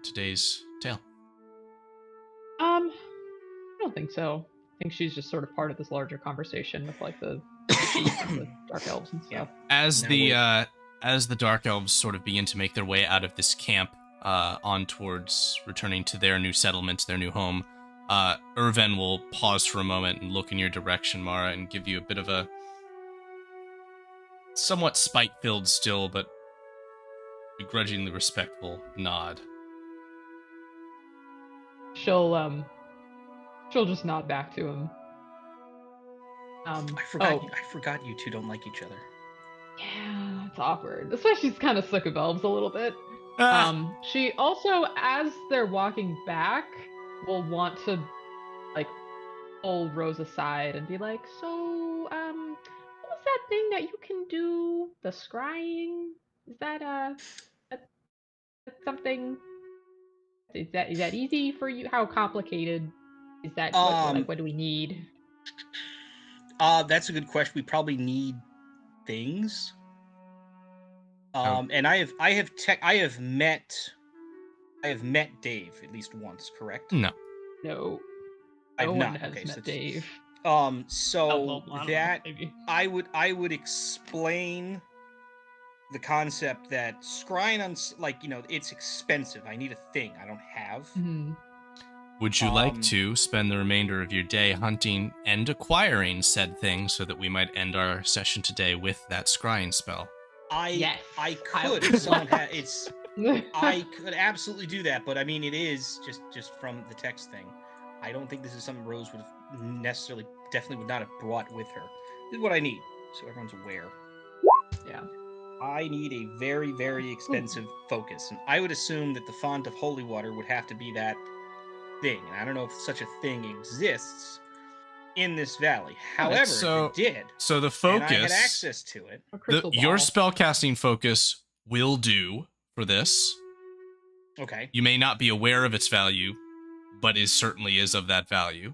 A: today's tale?
B: I don't think so. I think she's just sort of part of this larger conversation with like the dark elves and stuff.
A: As the dark elves sort of begin to make their way out of this camp, on towards returning to their new settlement, their new home, Irven will pause for a moment and look in your direction, Mara, and give you a bit of a somewhat spite-filled still, but begrudgingly respectful nod.
B: She'll just nod back to him.
C: I forgot you two don't like each other.
B: Yeah, it's awkward. That's why she's kind of sick of elves a little bit. She also, as they're walking back, will want to like pull Rose aside and be like, "So, what was that thing that you can do? The scrying? Is that something? Is that easy for you? How complicated is that? What do we need?"
C: That's a good question. We probably need things. And I have met Dave at least once, correct?
A: No.
B: No.
C: I've
B: No one
C: not.
B: has
C: Okay,
B: met
C: so
B: Dave.
C: so
B: I don't know,
C: that
B: maybe.
C: I would explain the concept that scrying on it's expensive. I need a thing I don't have.
B: Mhm.
A: Would you like to spend the remainder of your day hunting and acquiring said thing so that we might end our session today with that scrying spell?
B: Yes,
C: I
B: I
C: could
B: would
C: if someone
B: like-
C: had it's. I could absolutely do that, but I mean, it is just from the text thing. I don't think this is something Rose would have definitely would not have brought with her. This is what I need, so everyone's aware.
B: Yeah.
C: I need a very, very expensive focus, and I would assume that the font of holy water would have to be that thing. And I don't know if such a thing exists in this valley. However, if it did,
A: so the
C: and
A: focus,
C: I had access to it.
A: your spellcasting focus will do for this.
C: Okay.
A: You may not be aware of its value, but it certainly is of that value.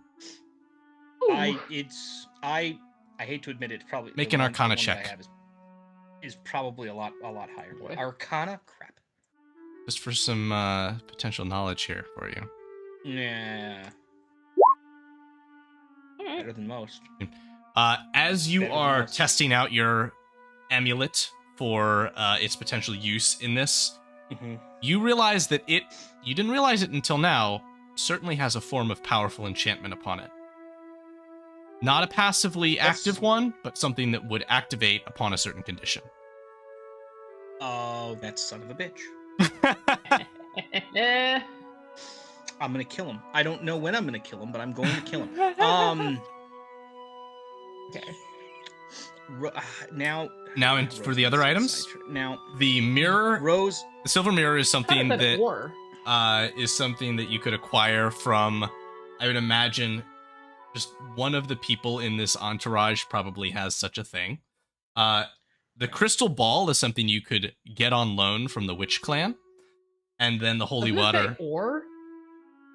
C: I hate to admit it, probably
A: make
C: the
A: an
C: one
A: Arcana
C: that I
A: check.
C: have is probably a lot higher.
B: Boy.
C: Arcana, crap.
A: Just for some potential knowledge here for you.
C: Yeah.
B: Alright.
C: Better than most.
A: As you
C: Better than
A: are
C: most.
A: testing out your amulet for its potential use in this,
C: Mhm.
A: you realize that you didn't realize it until now, certainly has a form of powerful enchantment upon it. Not a passively active one, but something that would activate upon a certain condition.
C: Oh, that son of a bitch. I'm gonna kill him. I don't know when I'm gonna kill him, but I'm going to kill him.
B: Okay.
C: Now,
A: for the other items,
C: now
A: the mirror,
C: Rose,
A: the silver mirror is something
B: Kind of
A: that
B: war.
A: is something that you could acquire from, I would imagine, just one of the people in this entourage probably has such a thing. The crystal ball is something you could get on loan from the witch clan, and then the holy water,
B: Or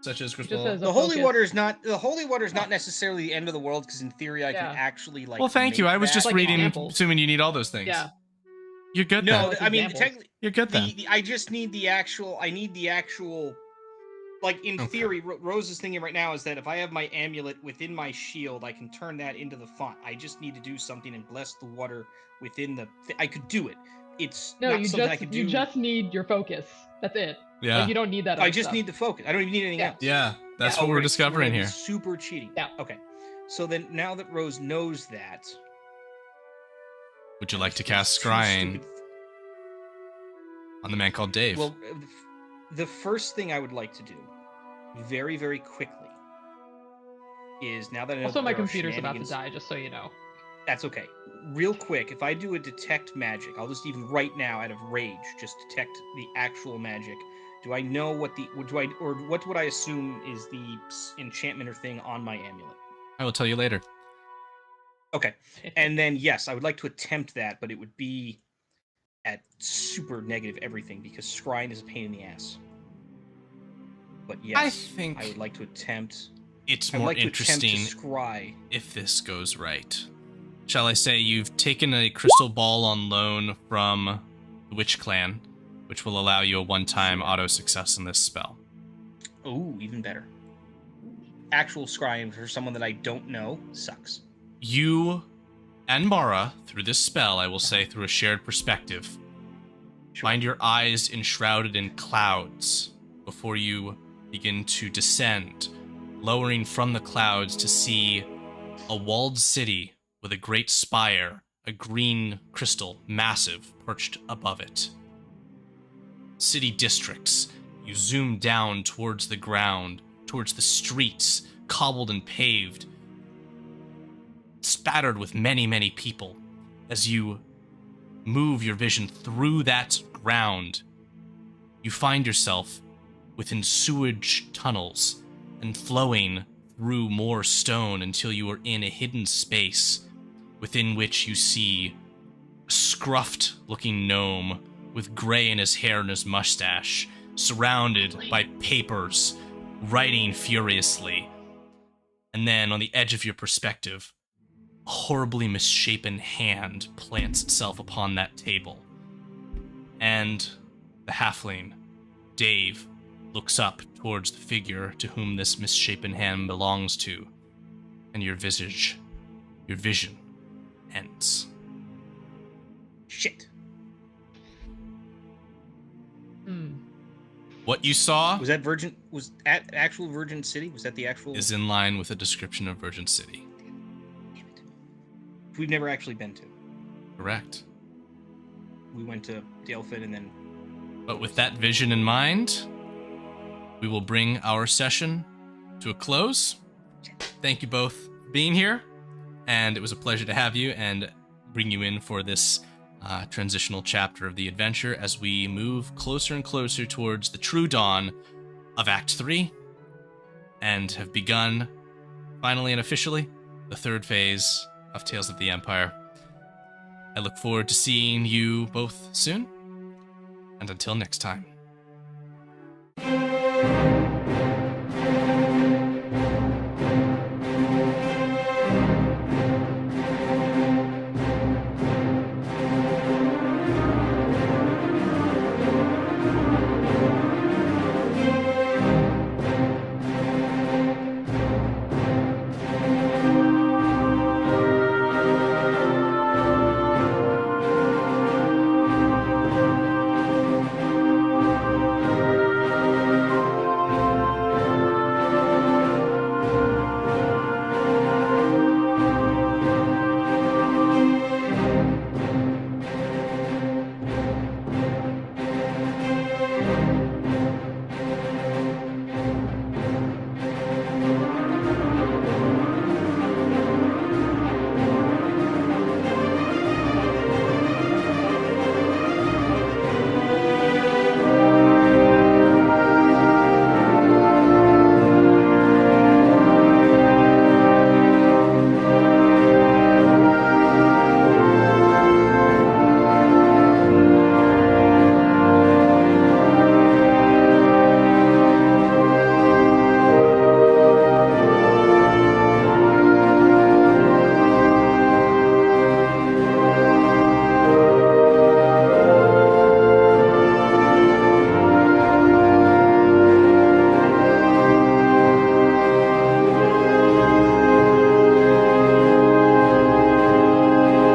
A: such as
B: just
A: crystal.
B: as a
C: the holy
B: focus.
C: water is not necessarily the end of the world, because in theory I can actually
A: Well, thank you. I was just
B: Like
A: reading,
B: examples.
A: assuming you need all those things.
B: Yeah.
A: You're good
C: No,
A: then.
C: I mean
B: Examples.
C: technically,
A: You're good then.
C: I just need the actual. I need the actual. Like in theory, Rose's thinking right now is that if I have my amulet within my shield, I can turn that into the font. I just need to do something and bless the water within the. I could do it. It's
B: No,
C: not
B: you
C: something I
B: just
C: could do.
B: you just need your focus. That's it.
A: Yeah.
B: Like, you don't need that.
C: I
B: other
C: just
B: stuff.
C: need the focus. I don't even need anything else.
A: Yeah, that's
C: Oh,
A: what we're
C: great.
A: discovering
C: We're
A: here.
C: gonna be super cheating.
B: Yeah.
C: Okay. So then, now that Rose knows that,
A: Would you like to cast Scrying on the man called Dave?
C: Well, the first thing I would like to do, very, very quickly, is now that I know
B: Also,
C: that
B: my
C: there are
B: computer's about to
C: shenanigans-
B: die, just so you know.
C: That's okay. Real quick, if I do a detect magic, I'll just even right now out of rage just detect the actual magic. Do I know what what would I assume is the enchantment or thing on my amulet?
A: I will tell you later.
C: Okay. And then yes, I would like to attempt that, but it would be at super negative everything because scrying is a pain in the ass. But yes,
A: I think
C: I would like to attempt.
A: it's
C: I'd
A: more
C: like to attempt
A: interesting
C: to scry.
A: if this goes right. Shall I say you've taken a crystal ball on loan from the Witch Clan, which will allow you a one-time auto success in this spell.
C: Ooh, even better. Actual scrying for someone that I don't know sucks.
A: You and Mara, through this spell, I will say through a shared perspective, find your eyes enshrouded in clouds before you begin to descend, lowering from the clouds to see a walled city with a great spire, a green crystal, massive, perched above it. City districts. You zoom down towards the ground, towards the streets, cobbled and paved, spattered with many, many people. As you move your vision through that ground, you find yourself within sewage tunnels and flowing through more stone until you are in a hidden space within which you see a scruffed-looking gnome with gray in his hair and his mustache, surrounded by papers, writing furiously. And then, on the edge of your perspective, a horribly misshapen hand plants itself upon that table. And the halfling, Dave, looks up towards the figure to whom this misshapen hand belongs to, and your vision ends.
C: Shit.
A: What you saw
C: Was that Virgin? Was at actual Virgin City? Was that the actual?
A: is in line with a description of Virgin City.
C: Damn it. We've never actually been to.
A: Correct.
C: We went to Delphin and then.
A: But with that vision in mind, we will bring our session to a close. Thank you both for being here, and it was a pleasure to have you and bring you in for this transitional chapter of the adventure as we move closer and closer towards the true dawn of Act 3 and have begun, finally and officially, the third phase of Tales of the Empire. I look forward to seeing you both soon, and until next time.